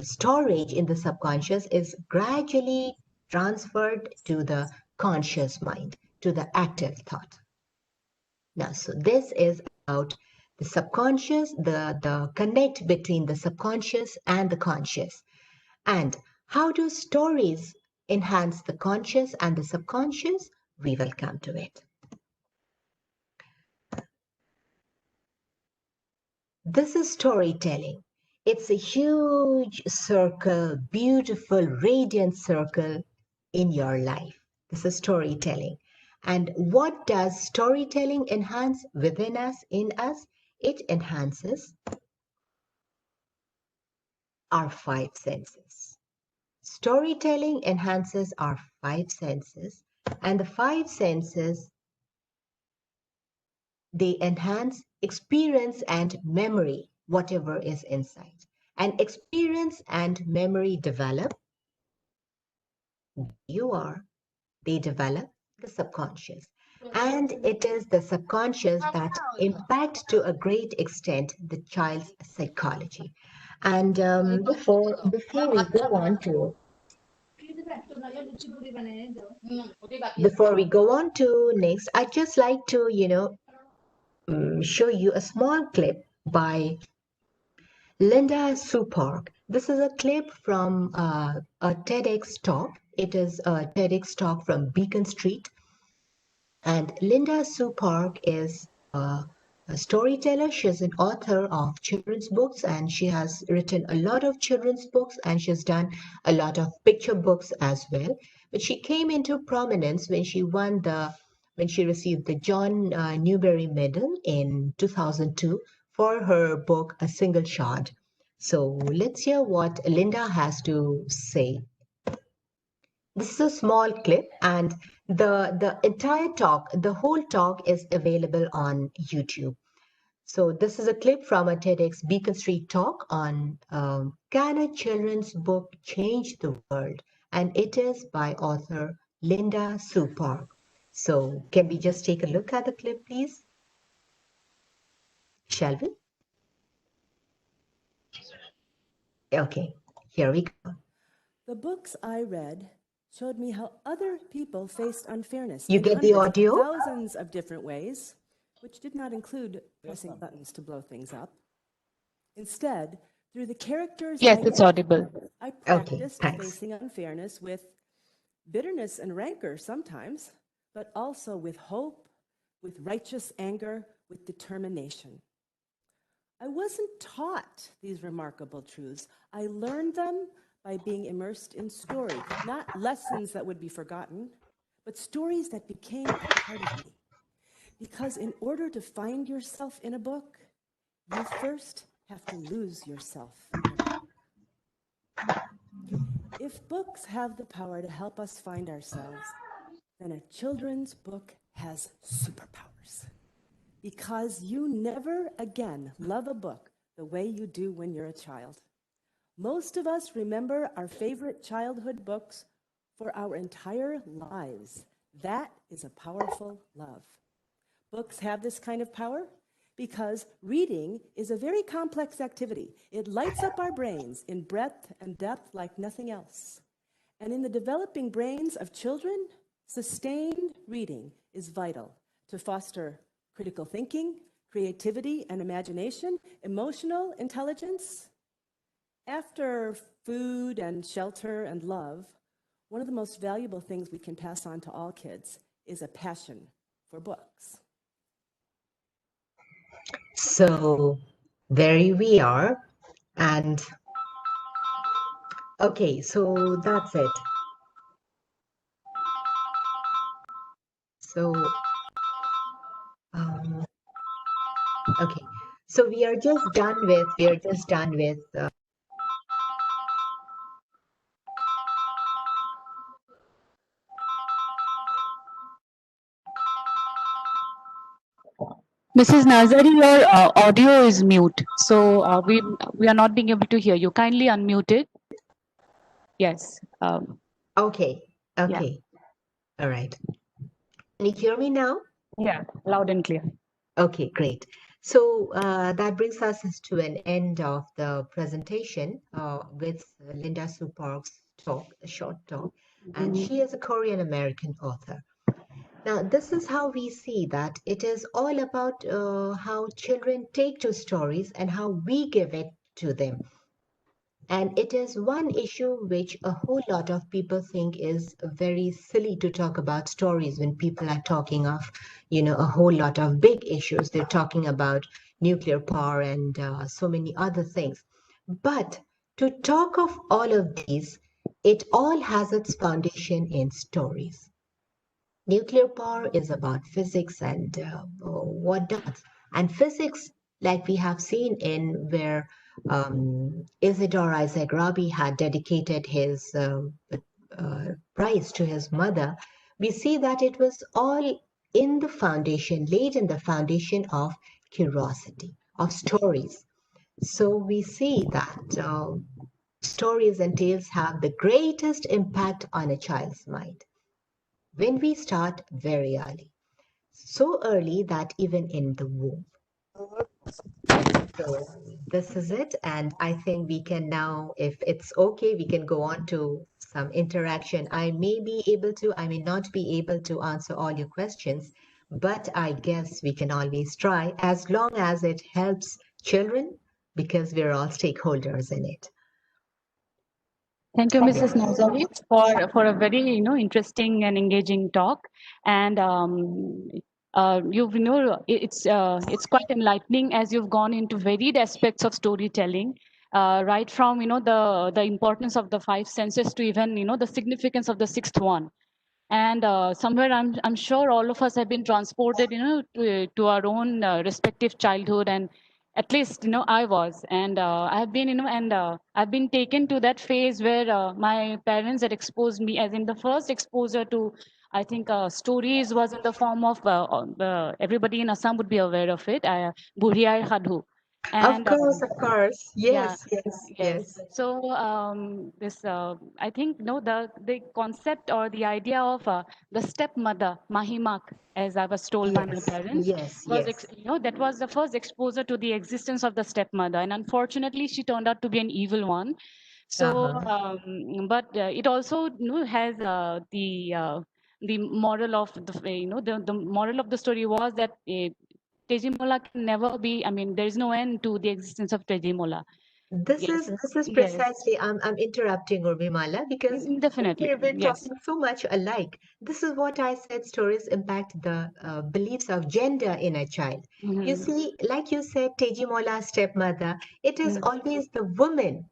storage in the subconscious is gradually transferred to the conscious mind, to the active thought. Now, so this is about the subconscious, the connect between the subconscious and the conscious. And how do stories enhance the conscious and the subconscious? We will come to it. This is storytelling. It's a huge circle, beautiful, radiant circle in your life. This is storytelling. And what does storytelling enhance within us, in us? It enhances our five senses. Storytelling enhances our five senses, and the five senses, they enhance experience and memory, whatever is inside. And experience and memory develop, you are, they develop the subconscious. And it is the subconscious that impacts to a great extent the child's psychology. And before we go on to next, I'd just like to, show you a small clip by Linda Supark. This is a clip from a TEDx talk. It is a TEDx talk from Beacon Street. And Linda Supark is a storyteller. She's an author of children's books, and she has written a lot of children's books, and she's done a lot of picture books as well. But she came into prominence when she received the John Newbery Medal in 2002 for her book A Single Shot. So let's hear what Linda has to say. This is a small clip, and the entire talk, the whole talk is available on YouTube. So this is a clip from a TEDx Beacon Street talk on Can a Children's Book Change the World? And it is by author Linda Supark. So can we just take a look at the clip, please? Shall we? Okay, here we go. The books I read showed me how other people faced unfairness You in get the hundreds, audio? thousands of different ways, which did not include pressing buttons to blow things up. Instead, through the characters Yes, it's audible. I Okay, practiced thanks. facing unfairness with bitterness and rancor sometimes, but also with hope, with righteous anger, with determination. I wasn't taught these remarkable truths. I learned them by being immersed in story, not lessons that would be forgotten, but stories that became a part of me. Because in order to find yourself in a book, you first have to lose yourself in a book. If books have the power to help us find ourselves, then a children's book has superpowers. Because you never again love a book the way you do when you're a child. Most of us remember our favorite childhood books for our entire lives. That is a powerful love. Books have this kind of power because reading is a very complex activity. It lights up our brains in breadth and depth like nothing else. And in the developing brains of children, sustained reading is vital to foster critical thinking, creativity and imagination, emotional intelligence. After food and shelter and love, one of the most valuable things we can pass on to all kids is a passion for books. So there we are. And okay, so that's it. So, okay. So we are just done with, Mrs. Narzary, your audio is mute, so we are not being able to hear you. Kindly unmute it. Yes. okay, Yeah. okay. All right. Can you hear me now? Yeah, loud and clear. Okay, great. So that brings us to an end of the presentation with Linda Sue Park's talk, a short talk, and she is a Korean American author. Now, this is how we see that it is all about how children take to stories and how we give it to them. And it is one issue which a whole lot of people think is very silly to talk about stories when people are talking of, a whole lot of big issues. They're talking about nuclear power and so many other things. But to talk of all of these, it all has its foundation in stories. Nuclear power is about physics and whatnot. And physics, like we have seen in where Isidore Isaac Rabi had dedicated his prize to his mother, we see that it was all in the foundation, laid in the foundation of curiosity, of stories. So we see that stories and tales have the greatest impact on a child's mind when we start very early, so early that even in the womb. So this is it, and I think we can now, if it's okay, we can go on to some interaction. I may be able to, I may not be able to answer all your questions, but I guess we can always try as long as it helps children because we're all stakeholders in it. Thank you, Mrs. Narzary, for a very interesting and engaging talk. And it's quite enlightening as you've gone into varied aspects of storytelling, right from the importance of the five senses to even the significance of the sixth one. And somewhere I'm sure all of us have been transported to our own respective childhood, and at least I was, and I have been I've been taken to that phase where my parents had exposed me, as in the first exposure to, I think, stories was in the form of everybody in Assam would be aware of it, Buriyar Hadhu. And Of course. Yes, yeah, yes, yes. yes. So this, I think, the concept or the idea of the stepmother, Mahimak, as I was told by my parents, Yes, was yes. that was the first exposure to the existence of the stepmother, and unfortunately, she turned out to be an evil one. So, but it also has the moral of the moral of the story was that Tejimola can never be. I mean, there is no end to the existence of Tejimola. This Yes. is Yes. precisely, I'm interrupting Urmimala because Definitely. we've been Yes. talking so much alike. This is what I said, stories impact the beliefs of gender in a child. You Mm-hmm. see, like you said, Tejimola's stepmother, it is Mm. always the woman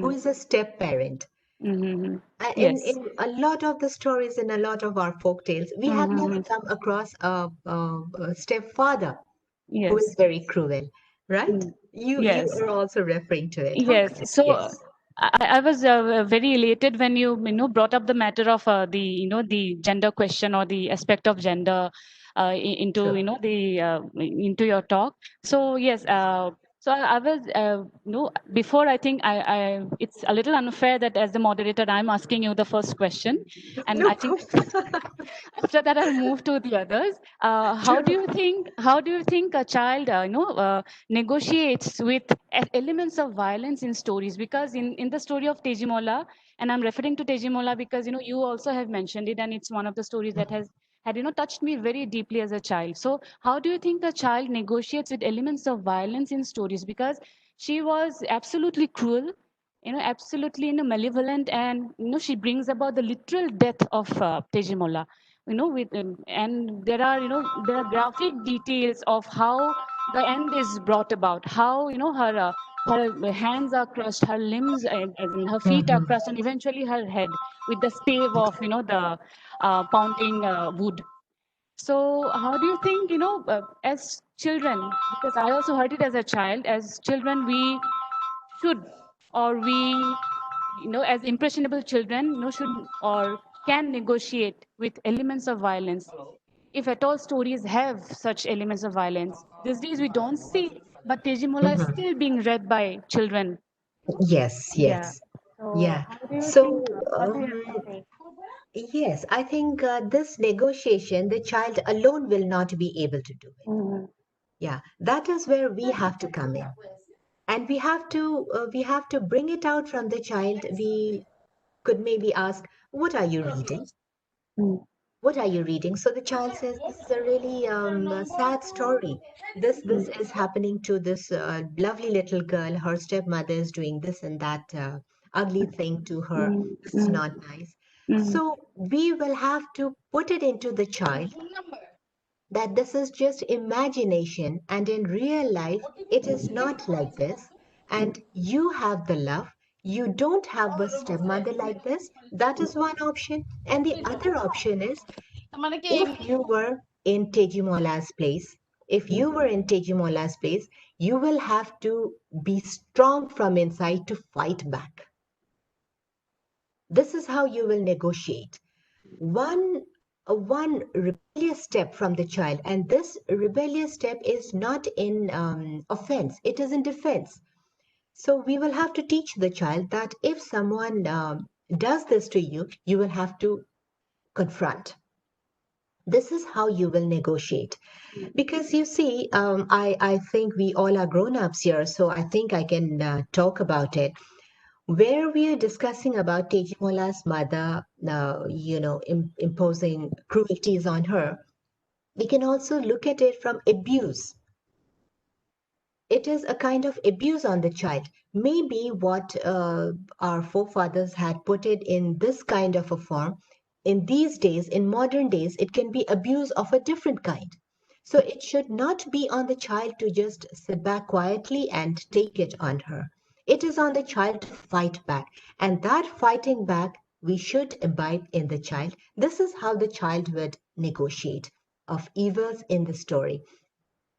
who Mm. is a step parent. Mm-hmm. In Yes. a lot of the stories, in a lot of our folk tales, we have never Mm-hmm. come across a stepfather who is Yes. very cruel, right? Mm. You Yes. are also referring to it. How Yes. correct? So Yes. I was very elated when you know brought up the matter of the the gender question or the aspect of gender into True. the into your talk. So yes. So I was before I think it's a little unfair that as the moderator I'm asking you the first question, and No I think problem. after that I'll move to the others. True. How do you think a child negotiates with elements of violence in stories? Because in the story of Tejimola, and I'm referring to Tejimola because you also have mentioned it, and it's one of the stories that has had touched me very deeply as a child. So how do you think a child negotiates with elements of violence in stories? Because she was absolutely cruel, absolutely malevolent, and she brings about the literal death of Tejimola. With and there are graphic details of how the end is brought about, how her hands are crushed, her limbs, as in her feet are Mhm. crushed, and eventually her head with the stave of the pounding wood. So how do you think, as children, because I also heard it as a child, as children, we should, or we, as impressionable children, should or can negotiate with elements of violence, if at all stories have such elements of violence. These days we don't see, but Tejimola is Mhm. still being read by children. Yes, Yeah. yes. So Yeah. how do you think, So, what do you have to say? yes, I think this negotiation, the child alone will not be able to do it. Mhm. Yeah, that is where we have to come in. And we have to bring it out from the child. We could maybe ask, what are you reading? Mm. What are you reading? So the child says, this is a really sad story. This is happening to this lovely little girl. Her stepmother is doing this and that ugly thing to her. Mm. This is Mm. not nice. Mm. So we will have to put it into the child that this is just imagination, and in real life it is not like this, and you have the love. You don't have a stepmother like this. That is one option. And the other option is, if you were in Tejimola's place, you will have to be strong from inside to fight back. This is how you will negotiate. One rebellious step from the child, and this rebellious step is not in offense, it is in defense. So we will have to teach the child that if someone does this to you, you will have to confront. This is how you will negotiate. Because you see, I think we all are grown-ups here, so I think I can talk about it. Where we are discussing about Tejimola's mother, imposing cruelties on her, we can also look at it from abuse. It is a kind of abuse on the child. Maybe what our forefathers had put it in this kind of a form, in these days, in modern days, it can be abuse of a different kind. So it should not be on the child to just sit back quietly and take it on her. It is on the child to fight back. And that fighting back, we should imbibe in the child. This is how the child would negotiate of evils in the story.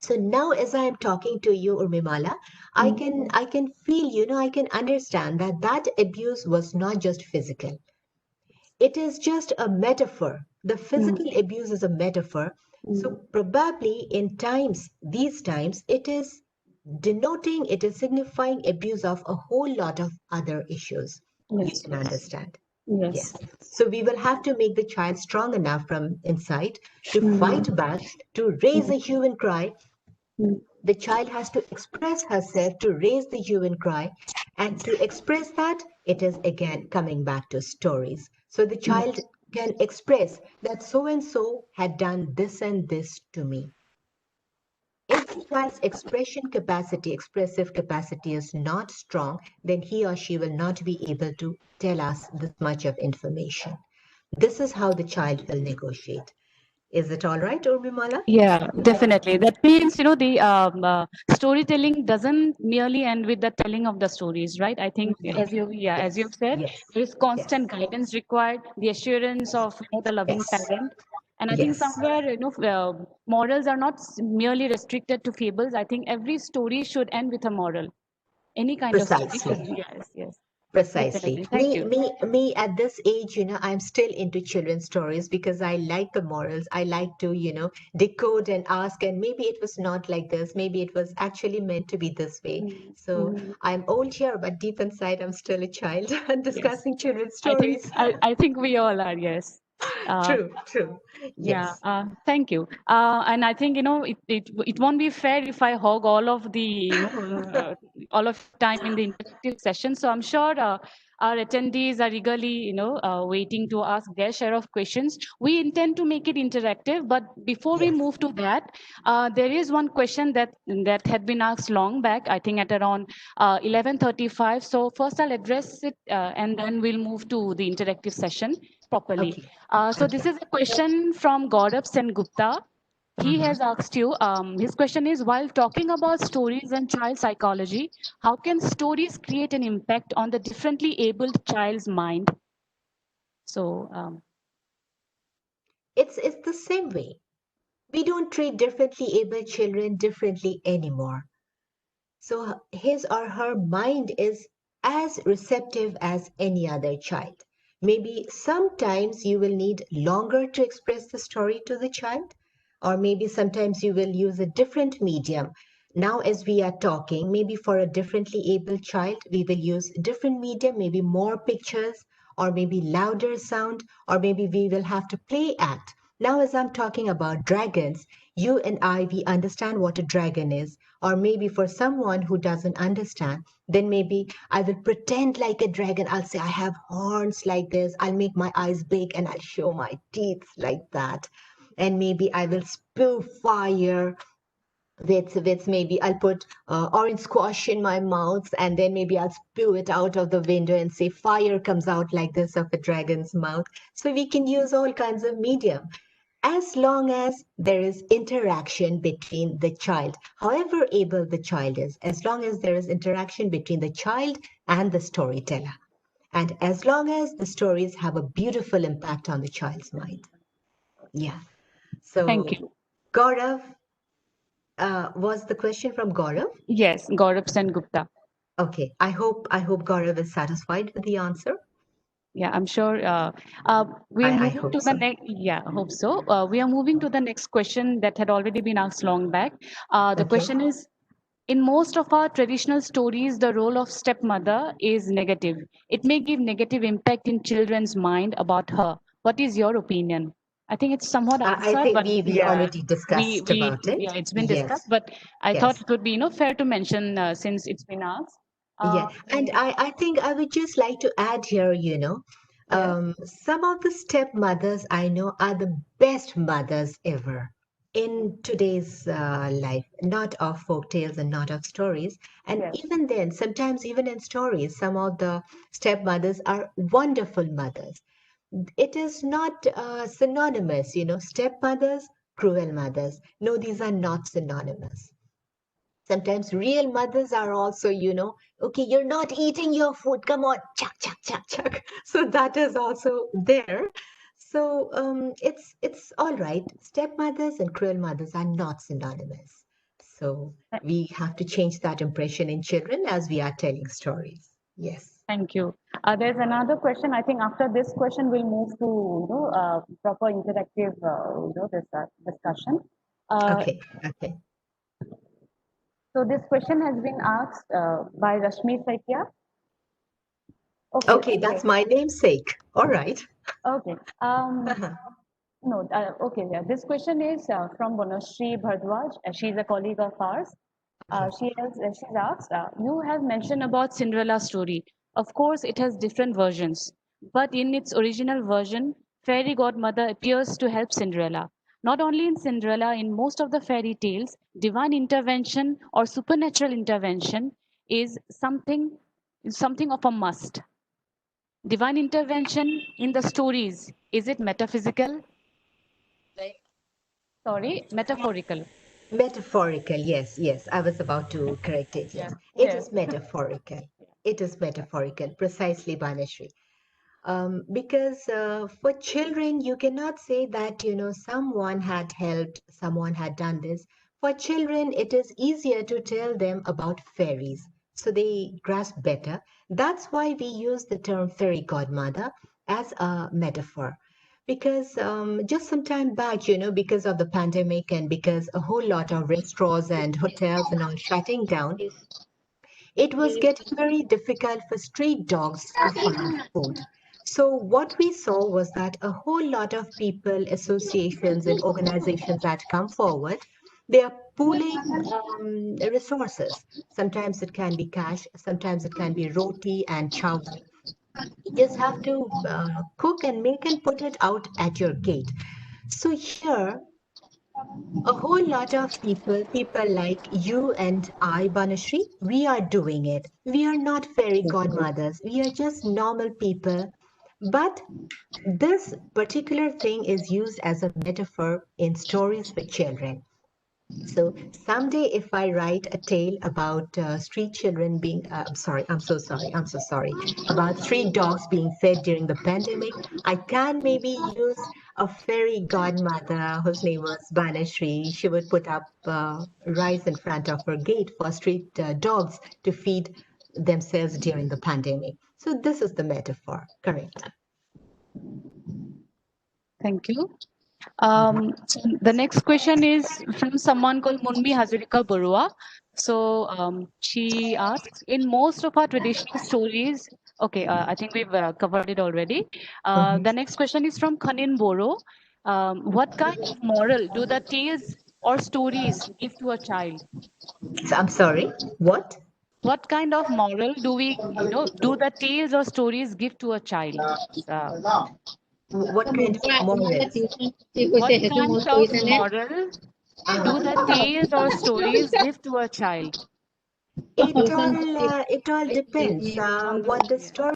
So now as I am talking to you, Urmimala, I can feel, I can understand that that abuse was not just physical. It is just a metaphor. The Mm. physical abuse is a metaphor. Mm. So probably in these times, it is signifying abuse of a whole lot of other issues. You Yes. can understand. Yes. Yes. So we will have to make the child strong enough from inside to Mm. fight back, to raise a hue and cry. Mm. The child has to express herself to raise the hue and cry. And to express that, it is again coming back to stories. So the child Yes. can express that so and so had done this and this to me. If the child's expressive capacity is not strong, then he or she will not be able to tell us this much of information. This is how the child will negotiate. Is it all right, Urmimala? Yeah, definitely. That means, the storytelling doesn't merely end with the telling of the stories, right? I think, as you've said, Yes. there is constant guidance required, the assurance of the loving Yes. parent. And I think Yes. somewhere, morals are not merely restricted to fables. I think every story should end with a moral. Any kind of story should. Precisely. Yes. Precisely. Definitely. Thank you. Me at this age, I'm still into children's stories because I like the morals. I like to, decode and ask, and maybe it was not like this. Maybe it was actually meant to be this way. So Mhm. I'm old here, but deep inside, I'm still a child Yes. discussing children's I think stories. I think we all are, yes. True. Yeah, Yes. thank you. And I think, it won't be fair if I hog all of the, all of time in the interactive session. So I'm sure our attendees are eagerly, waiting to ask their share of questions. We intend to make it interactive, but before we Yes. move to that, there is one question that had been asked long back, I think at around 11:35. So first I'll address it, and then we'll move to the interactive session properly. Okay. So this is a question from Gaurav Sen-Gupta. He has asked you, his question is, while talking about stories and child psychology, how can stories create an impact on the differently abled child's mind? So, It's the same way. We don't treat differently able children differently anymore. So his or her mind is as receptive as any other child. Maybe sometimes you will need longer to express the story to the child, or maybe sometimes you will use a different medium. Now, as we are talking, maybe for a differently able child, we will use different medium, maybe more pictures, or maybe louder sound, or maybe we will have to play act. Now, as I'm talking about dragons, you and I, we understand what a dragon is. Or maybe for someone who doesn't understand, then maybe I will pretend like a dragon. I'll say I have horns like this. I'll make my eyes big and I'll show my teeth like that. And maybe I will spew fire with maybe I'll put orange squash in my mouth and then maybe I'll spew it out of the window and say fire comes out like this of a dragon's mouth. So we can use all kinds of medium as long as there is interaction between the child, however able the child is, as long as there is interaction between the child and the storyteller, and as long as the stories have a beautiful impact on the child's mind. Yeah. So, thank you. Gaurav, was the question from Gaurav? Yes, Gaurav Sen-Gupta. Okay. I hope Gaurav is satisfied with the answer. Yeah, I'm sure we are I moving hope to the so. next. Yeah, I hope so. We are moving to the next question that had already been asked long back. The Okay. question is, in most of our traditional stories, the role of stepmother is negative. It may give negative impact in children's mind about her. What is your opinion? I think it's somewhat I answered, think but we yeah, already discussed about it. yeah, it's been Yes. discussed, but I Yes. thought it would be, fair to mention since it's been asked. Yeah, and I think I would just like to add here, some of the stepmothers I know are the best mothers ever in today's life, not of folk tales and not of stories. And Yes. even then, sometimes even in stories, some of the stepmothers are wonderful mothers. It is not synonymous, stepmothers, cruel mothers. No, these are not synonymous. Sometimes real mothers are also, okay, you're not eating your food. Come on, chuck, chuck, chuck, chuck. So that is also there. So it's all right. Stepmothers and cruel mothers are not synonymous. So we have to change that impression in children as we are telling stories. Yes. Thank you. There's another question. I think after this question, we'll move to proper interactive discussion. Okay. So this question has been asked by Rashmi Narzary. Okay, that's my namesake. All right. Okay. No. Okay. Yeah. This question is from Bonashri Bhardwaj. She's a colleague of ours. She's asked, you have mentioned about Cinderella story. Of course, it has different versions, but in its original version, fairy godmother appears to help Cinderella. Not only in Cinderella, in most of the fairy tales, divine intervention or supernatural intervention is something of a must. Divine intervention in the stories, is it metaphysical? Sorry, metaphorical. Metaphorical, yes, yes. I was about to correct it. Yes, it Yes. is metaphorical. It is metaphorical, precisely, Banashri. Because for children, you cannot say that, someone had helped, someone had done this. For children, it is easier to tell them about fairies, so they grasp better. That's why we use the term fairy godmother as a metaphor. Because just some time back, because of the pandemic and because a whole lot of restaurants and hotels and all shutting down, it was getting very difficult for street dogs to find food. So, what we saw was that a whole lot of people, associations, and organizations had come forward. They are pooling resources. Sometimes it can be cash, sometimes it can be roti and chawal. You just have to cook and make and put it out at your gate. So, here a whole lot of people like you and I, Banashri, we are doing it. We are not fairy godmothers. We are just normal people. But this particular thing is used as a metaphor in stories for children. So someday, if I write a tale about street children being, I'm so sorry, about street dogs being fed during the pandemic, I can maybe use a fairy godmother whose name was Banashri. She would put up rice in front of her gate for street dogs to feed themselves during the pandemic. So this is the metaphor, correct? Thank you. So the next question is from someone called Munmi Hazarika Barua. So she asks, in most of our traditional stories, okay, I think we've covered it already. The next question is from Khanin Boro. What kind of moral do the tales or stories give to a child? So I'm sorry, what? What kind of moral do do the tales or stories give to a child? What kind of morals? What kind of moral do the tales or stories give to a child? It all depends On what the yeah. story.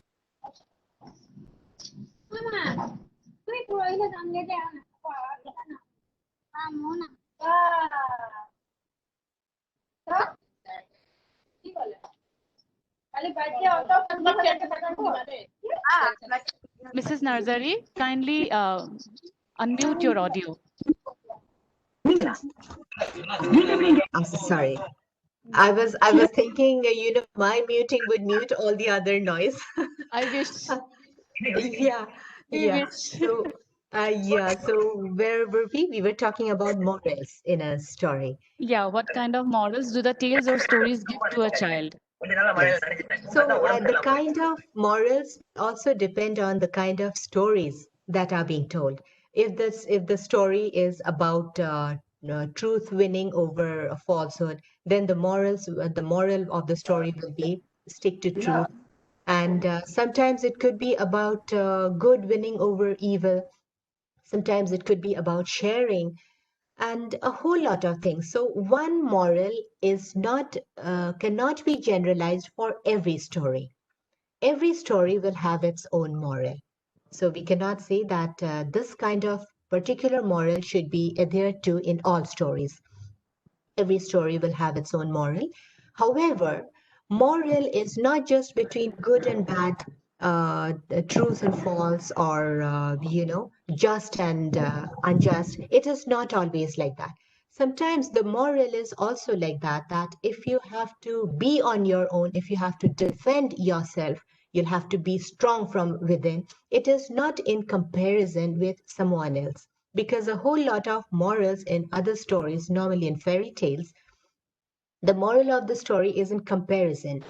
Mrs. Narzary, kindly unmute your audio. I'm so sorry. I was thinking, my muting would mute all the other noise. I wish. Yeah, We yeah. wish. So, So where were we? We were talking about morals in a story. Yeah, what kind of morals do the tales or stories give to a child? Yes. So the kind of morals also depend on the kind of stories that are being told. If the story is about truth winning over a falsehood, then the moral of the story will be stick to truth. And sometimes it could be about good winning over evil. Sometimes it could be about sharing and a whole lot of things. So one moral is not cannot be generalized for every story. Every story will have its own moral. So we cannot say that this kind of particular moral should be adhered to in all stories. Every story will have its own moral. However, moral is not just between good and bad, truth and false, or just and unjust. It is not always like that. Sometimes the moral is also like that. That if you have to be on your own, if you have to defend yourself, you'll have to be strong from within. It is not in comparison with someone else because a whole lot of morals in other stories, normally in fairy tales, the moral of the story is in comparison.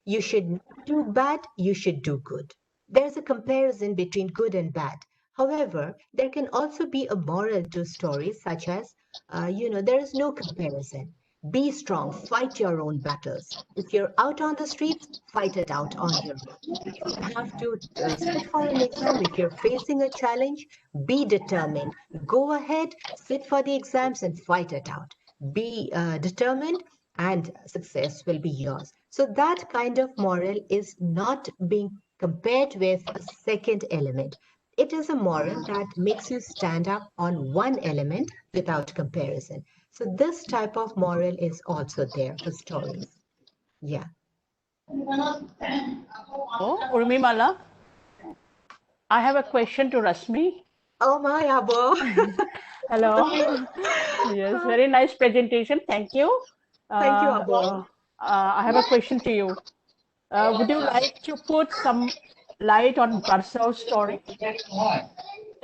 You should not do bad, you should do good. There's a comparison between good and bad. However, there can also be a moral to stories such as, there is no comparison. Be strong, fight your own battles. If you're out on the streets, fight it out on your own. If you have to sit for an exam, if you're facing a challenge, be determined. Go ahead, sit for the exams and fight it out. Be determined and success will be yours. So that kind of moral is not being compared with a second element. It is a moral that makes you stand up on one element without comparison. So this type of moral is also there for stories. Yeah. Oh, Urmimala, I have a question to Rashmi. Oh my, Abo. Hello. Yes, very nice presentation. Thank you. Thank you, Abo. I have a question to you. Would you like to put some light on Barsaw's story,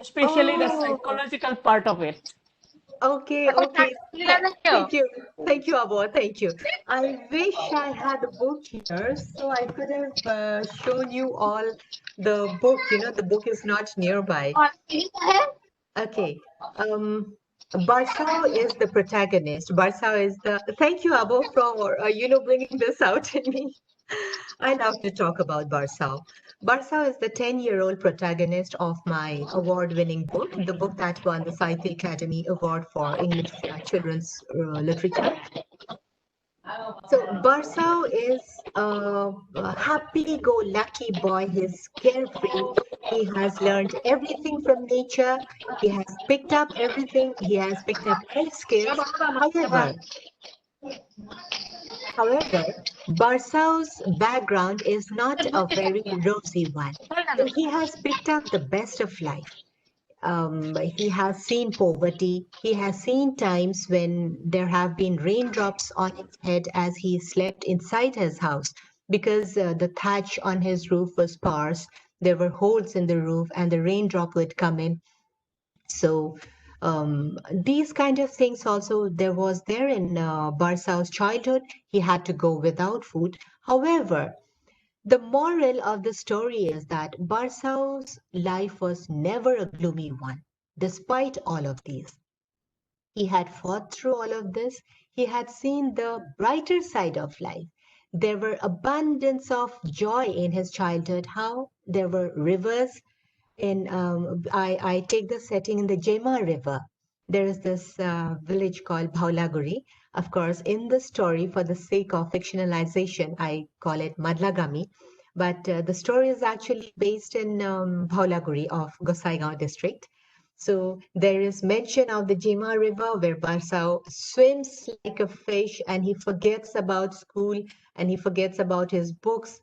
especially the psychological part of it? Okay. Thank you. Thank you, Abo. Thank you. I wish I had a book here so I could have shown you all the book. You know, the book is not nearby. Okay. Barsaw is the protagonist. Barsaw is the. Thank you, Abo, for bringing this out in me. I love to talk about Barsaw. Barsaw is the 10-year-old protagonist of my award-winning book, the book that won the SAHITYA Academy Award for English Children's Literature. So Barsaw is a happy-go-lucky boy. He's carefree. He has learned everything from nature. He has picked up everything. He has picked up life skills. However, Barsaw's background is not a very rosy one. He has picked up the best of life. He has seen poverty. He has seen times when there have been raindrops on his head as he slept inside his house because the thatch on his roof was sparse. There were holes in the roof and the raindrop would come in. So these kind of things also there in Barsaw's childhood. He had to go without food. However, the moral of the story is that Barsaw's life was never a gloomy one, despite all of these. He had fought through all of this. He had seen the brighter side of life. There were abundance of joy in his childhood. How? There were rivers. I take the setting in the Jema River. There is this village called Bhaulaguri. Of course, in the story, for the sake of fictionalization, I call it Madlagami. But the story is actually based in Bhaulaguri of Gosaigao district. So there is mention of the Jema River where Barsaw swims like a fish and he forgets about school and he forgets about his books.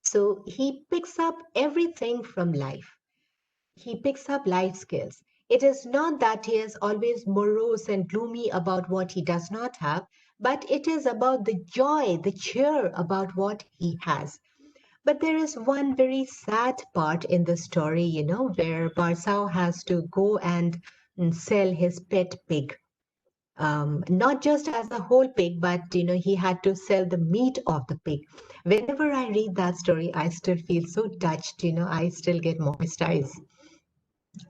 So he picks up everything from life. He picks up life skills. It is not that he is always morose and gloomy about what he does not have, but it is about the joy, the cheer about what he has. But there is one very sad part in the story, where Barsaw has to go and sell his pet pig. Not just as a whole pig, but he had to sell the meat of the pig. Whenever I read that story, I still feel so touched. I still get moist eyes.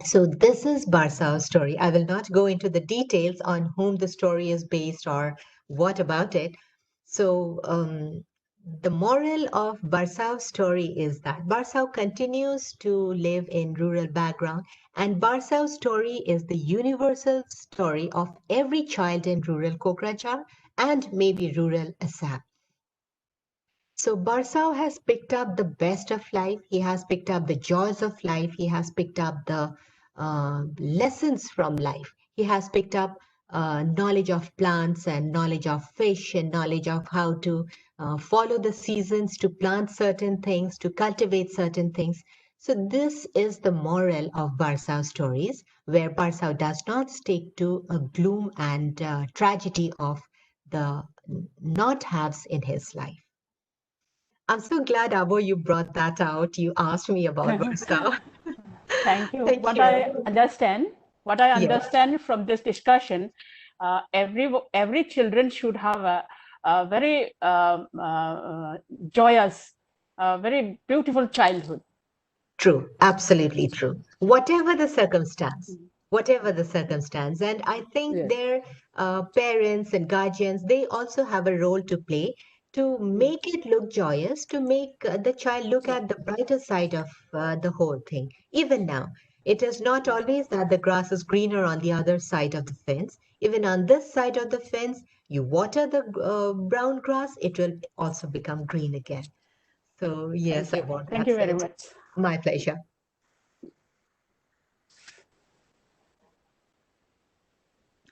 So this is Barsaw's story. I will not go into the details on whom the story is based or what about it. So the moral of Barsaw's story is that Barsaw continues to live in rural background, and Barsaw's story is the universal story of every child in rural Kokrajhar and maybe rural Assam. So Barsaw has picked up the best of life. He has picked up the joys of life. He has picked up the lessons from life. He has picked up knowledge of plants and knowledge of fish and knowledge of how to follow the seasons, to plant certain things, to cultivate certain things. So this is the moral of Barsaw stories, where Barsaw does not stick to a gloom and tragedy of the not-haves in his life. I'm so glad, Abo, you brought that out. You asked me about Barsaw. Thank you. Thank What you. I understand from this discussion, every children should have a very joyous, very beautiful childhood. True, absolutely true. Whatever the circumstance, whatever the circumstance. And I think Yes. their parents and guardians, they also have a role to play to make it look joyous, to make the child look at the brighter side of the whole thing. Even now, it is not always that the grass is greener on the other side of the fence. Even on this side of the fence, you water the brown grass, it will also become green again. So yes, Thank you. Abor, Thank you that's very it. much. My pleasure.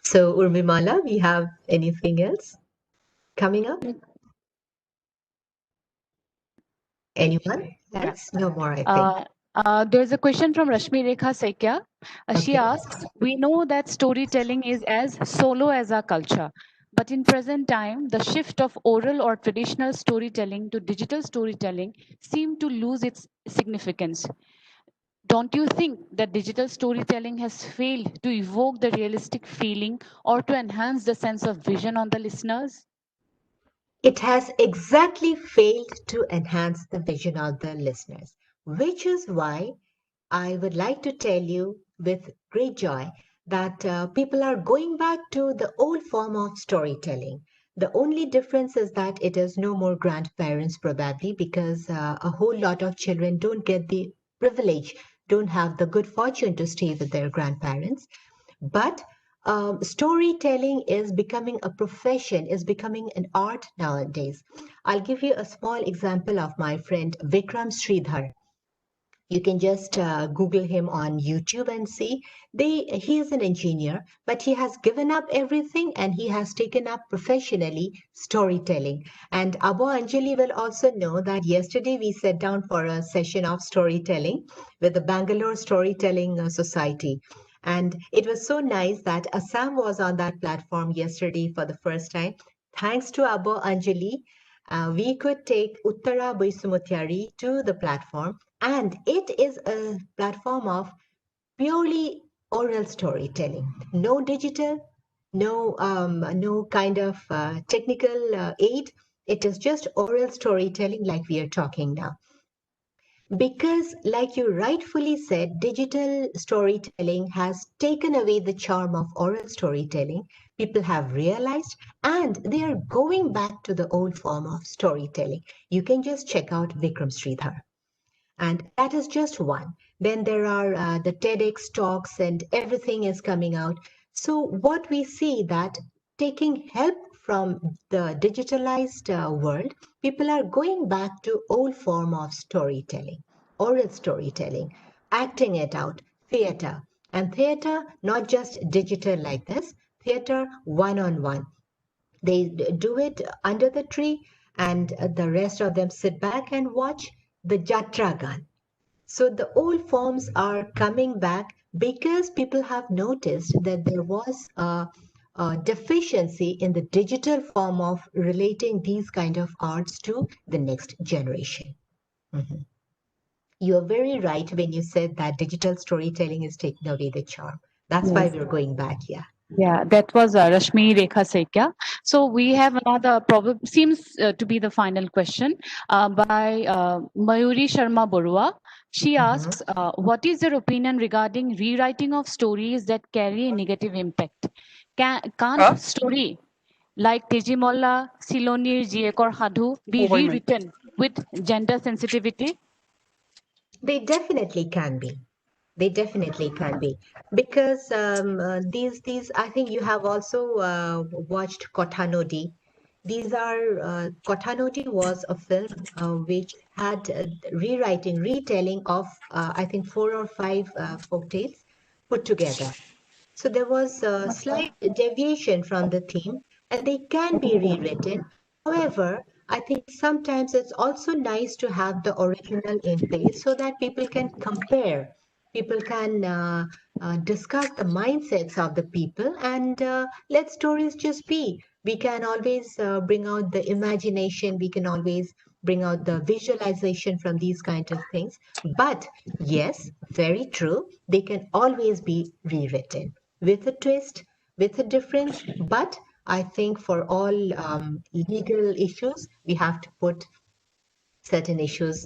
So Urmimala, we have anything else coming up? Anyone else? No more, I think. There's a question from Rashmi Narzary. She Okay. asks, we know that storytelling is as solo as our culture, but in present time, the shift of oral or traditional storytelling to digital storytelling seem to lose its significance. Don't you think that digital storytelling has failed to evoke the realistic feeling or to enhance the sense of vision on the listeners? It has exactly failed to enhance the vision of the listeners, which is why I would like to tell you with great joy that people are going back to the old form of storytelling. The only difference is that it is no more grandparents, probably, because a whole lot of children don't get the privilege, don't have the good fortune to stay with their grandparents. But storytelling is becoming a profession, is becoming an art nowadays. I'll give you a small example of my friend Vikram Sridhar. You can just Google him on YouTube and see. He is an engineer, but he has given up everything and he has taken up professionally storytelling. And Abu Anjali will also know that yesterday we sat down for a session of storytelling with the Bangalore Storytelling Society. And it was so nice that Assam was on that platform yesterday for the first time. Thanks to Abu Anjali, we could take Uttara Boisumutyari to the platform, and it is a platform of purely oral storytelling. No digital, no kind of technical aid. It is just oral storytelling like we are talking now. Because, like you rightfully said, digital storytelling has taken away the charm of oral storytelling. People have realized, and they are going back to the old form of storytelling. You can just check out Vikram Sridhar. And that is just one. Then there are the TEDx talks and everything is coming out. So what we see that taking help from the digitalized world, people are going back to old form of storytelling, oral storytelling, acting it out, theater. And theater, not just digital like this, theater one-on-one. They do it under the tree and the rest of them sit back and watch the Jatra Gan. So the old forms are coming back because people have noticed that there was a deficiency in the digital form of relating these kind of arts to the next generation. Mhm. You're very right when you said that digital storytelling is taking away the charm. That's why Yes. we're going back here. Yeah, that was Rashmi Narzary. So we have another problem, seems to be the final question by Mayuri Sharma Borua. She asks, what is your opinion regarding rewriting of stories that carry a negative impact? Can't story like Teji Molla, Silonir Jiekor Hadhu be rewritten with gender sensitivity? They definitely can be. They definitely can be because these I think you have also watched Kothanodi. These are Kothanodi was a film which had rewriting, retelling of I think 4 or 5 folk tales put together. So there was a slight deviation from the theme, and they can be rewritten. However, I think sometimes it's also nice to have the original in place so that people can compare, people can discuss the mindsets of the people, and let stories just be. We can always bring out the imagination, we can always bring out the visualization from these kind of things. But yes, very true, they can always be rewritten with a twist, with a difference. But I think for all legal issues, we have to put certain issues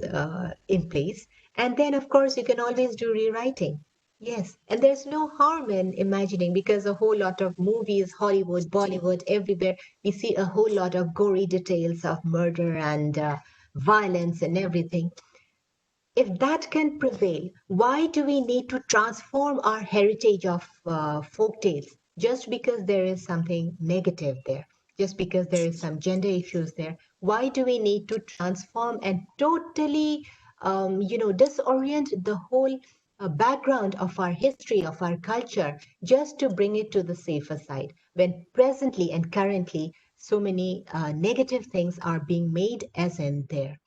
in place. And then, of course, you can always do rewriting. Yes, and there's no harm in imagining because a whole lot of movies, Hollywood, Bollywood, everywhere, we see a whole lot of gory details of murder and violence and everything. If that can prevail, why do we need to transform our heritage of folk tales just because there is something negative there, just because there is some gender issues there? Why do we need to transform and totally, disorient the whole background of our history, of our culture, just to bring it to the safer side when presently and currently so many negative things are being made as in there?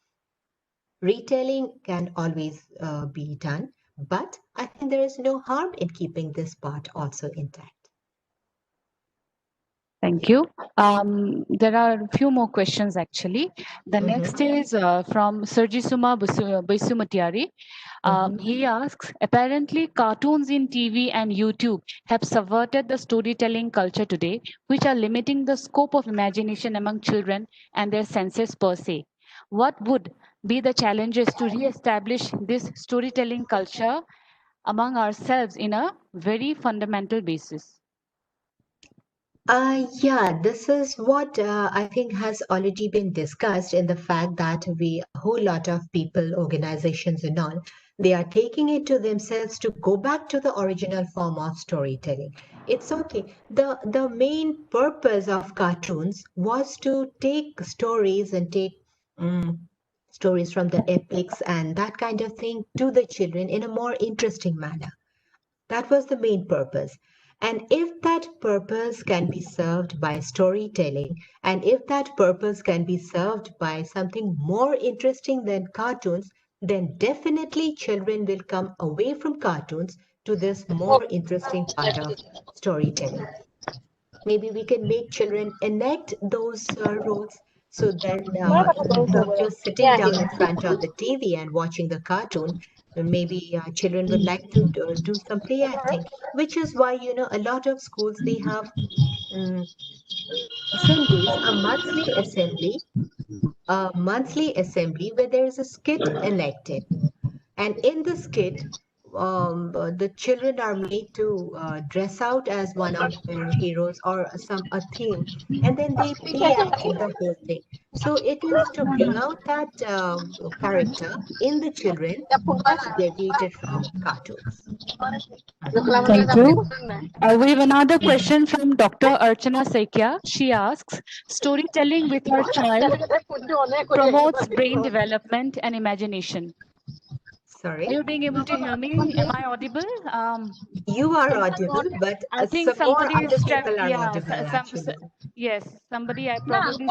Retelling can always be done, but I think there is no harm in keeping this part also intact. Thank you. There are a few more questions actually. The next is from Surjisuma Baisumatiari. He asks, apparently cartoons in TV and YouTube have subverted the storytelling culture today, which are limiting the scope of imagination among children and their senses per se. What would be the challenges to re-establish this storytelling culture among ourselves in a very fundamental basis? Yeah, this is what I think has already been discussed in the fact that a whole lot of people, organizations and all, they are taking it to themselves to go back to the original form of storytelling. It's okay. The main purpose of cartoons was to take stories and take stories from the epics and that kind of thing to the children in a more interesting manner. That was the main purpose. And if that purpose can be served by storytelling, and if that purpose can be served by something more interesting than cartoons, then definitely children will come away from cartoons to this more interesting part of storytelling. Maybe we can make children enact those roles. So then, instead of just sitting down in front of the TV and watching the cartoon, maybe children would like to do some play acting, which is why, a lot of schools, they have assemblies, a monthly assembly where there is a skit enacted. And in the skit, the children are made to dress out as one of their heroes or a theme, and then they play act in the whole thing. So it is to bring out that character in the children as deviated from cartoons. Thank you. We have another question from Dr. Archana Sekia. She asks, storytelling with her child promotes brain development and imagination. Sorry? Are you being able to hear me? Am I audible? You are audible, but I think some more somebody other is people are yeah, audible, actually. yes, somebody I probably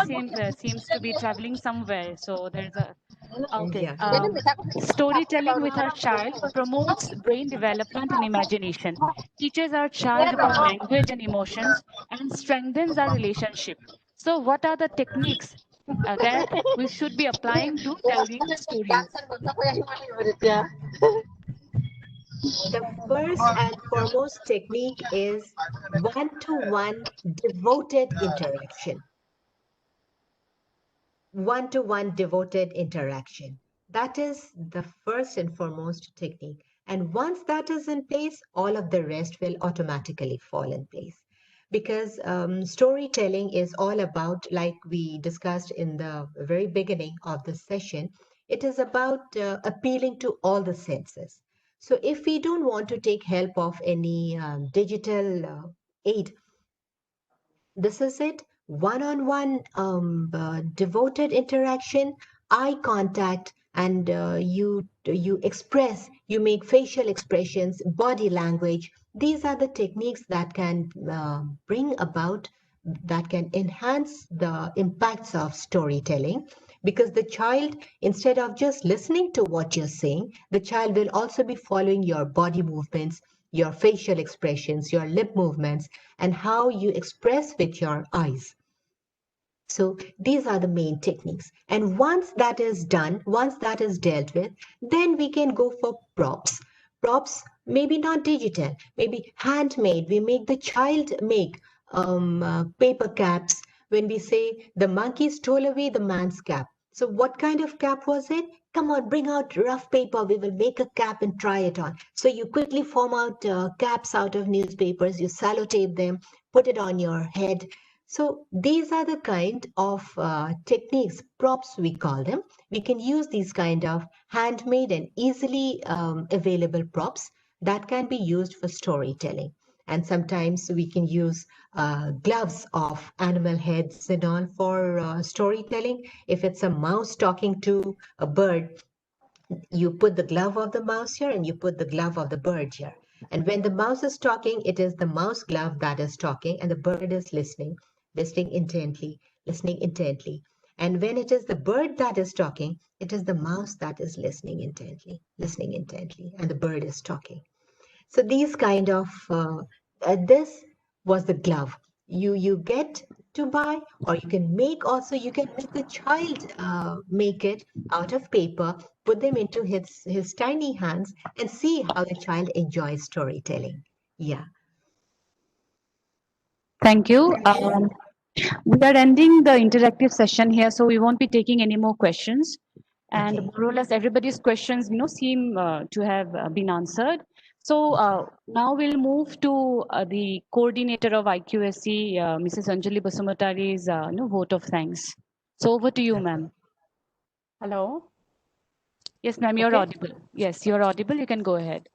seems to be traveling somewhere. So there's a okay. Yeah. Storytelling with our child promotes brain development and imagination, teaches our child about language and emotions, and strengthens our relationship. So, what are the techniques that we should be applying to telling stories? The first and foremost technique is one-to-one devoted interaction. One-to-one devoted interaction. That is the first and foremost technique. And once that is in place, all of the rest will automatically fall in place. Because storytelling is all about, like we discussed in the very beginning of the session, it is about appealing to all the senses. So if we don't want to take help of any digital aid, this is it. One-on-one devoted interaction, eye contact, and you express, you make facial expressions, body language. These are the techniques that can bring about, that can enhance the impacts of storytelling. Because the child, instead of just listening to what you're saying, the child will also be following your body movements, your facial expressions, your lip movements, and how you express with your eyes. So these are the main techniques. And once that is done, once that is dealt with, then we can go for props. Props, maybe not digital, maybe handmade. We make the child make paper caps. When we say the monkey stole away the man's cap. So what kind of cap was it? come on, bring out rough paper. We will make a cap and try it on. So you quickly form out caps out of newspapers. You sellotape them, put it on your head. So these are the kind of techniques, props we call them. We can use these kind of handmade and easily available props that can be used for storytelling. And sometimes we can use gloves of animal heads and all for storytelling. If it's a mouse talking to a bird, you put the glove of the mouse here and you put the glove of the bird here. And when the mouse is talking, it is the mouse glove that is talking and the bird is listening intently, listening intently. And when it is the bird that is talking, it is the mouse that is listening intently, and the bird is talking. So these kind of, this was the glove you get to buy, or you can make also, you can make a child make it out of paper, put them into his tiny hands and see how the child enjoys storytelling. Yeah. Thank you. We are ending the interactive session here, so we won't be taking any more questions. And Okay. more or less everybody's questions, seem to have been answered. So now we'll move to the coordinator of IQSC, Mrs. Anjali Basumatari's vote of thanks. So over to you, ma'am. Hello. Yes, ma'am, you're Okay. audible. Yes, you're audible. You can go ahead.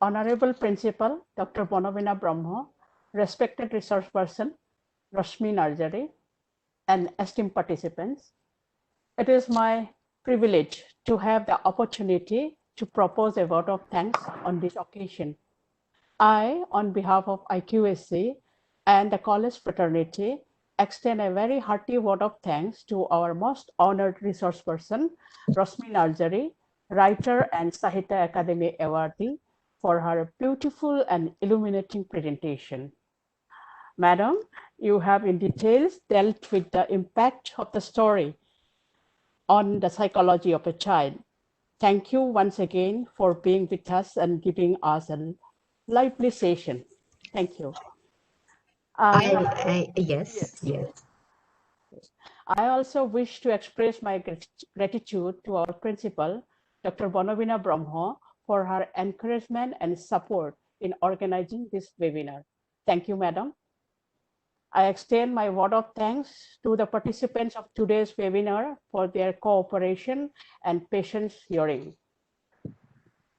Honorable Principal, Dr. Bonavina Brahma, respected resource person, Rashmi Narzary, and esteemed participants. It is my privilege to have the opportunity to propose a vote of thanks on this occasion. I, on behalf of IQSC and the college fraternity, extend a very hearty vote of thanks to our most honored resource person, Rashmi Narzary, writer and SAHITYA Akademi awardee, for her beautiful and illuminating presentation. Madam, you have in details dealt with the impact of the story on the psychology of a child. Thank you once again for being with us and giving us a lively session. Thank you. Yes. I also wish to express my gratitude to our principal, Dr. Bonavina Brahma, for her encouragement and support in organizing this webinar. Thank you, madam. I extend my vote of thanks to the participants of today's webinar for their cooperation and patience hearing.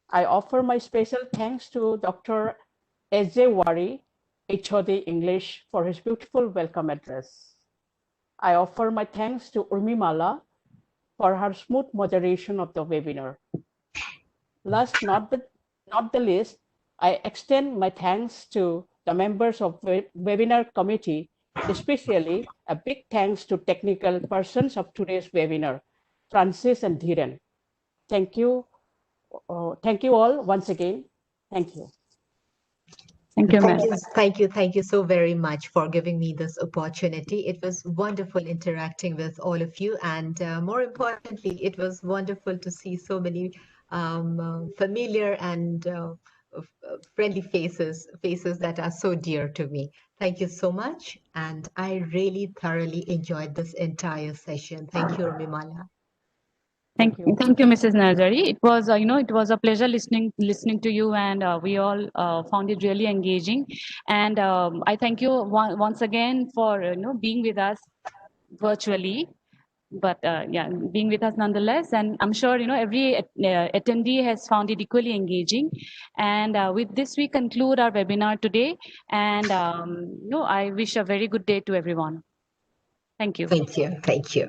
I offer my special thanks to Dr. S.J. Wari, HOD English, for his beautiful welcome address. I offer my thanks to Urmimala for her smooth moderation of the webinar. Last not the least, I extend my thanks to the members of the webinar committee, especially a big thanks to technical persons of today's webinar, Francis and Dhiren. Thank you. Thank you all once again. Thank you. Thank you, ma'am. Thank you so very much for giving me this opportunity. It was wonderful interacting with all of you, and more importantly, it was wonderful to see so many familiar and friendly faces that are so dear to me. Thank you so much, and I really thoroughly enjoyed this entire session. Thank you, Urmimala. Thank you, Mrs. Narzary. It was, it was a pleasure listening to you, and we all found it really engaging. And I thank you once again for being with us virtually, but yeah, being with us nonetheless. And I'm sure every attendee has found it equally engaging. And with this, we conclude our webinar today. And I wish a very good day to everyone. Thank you. Thank you.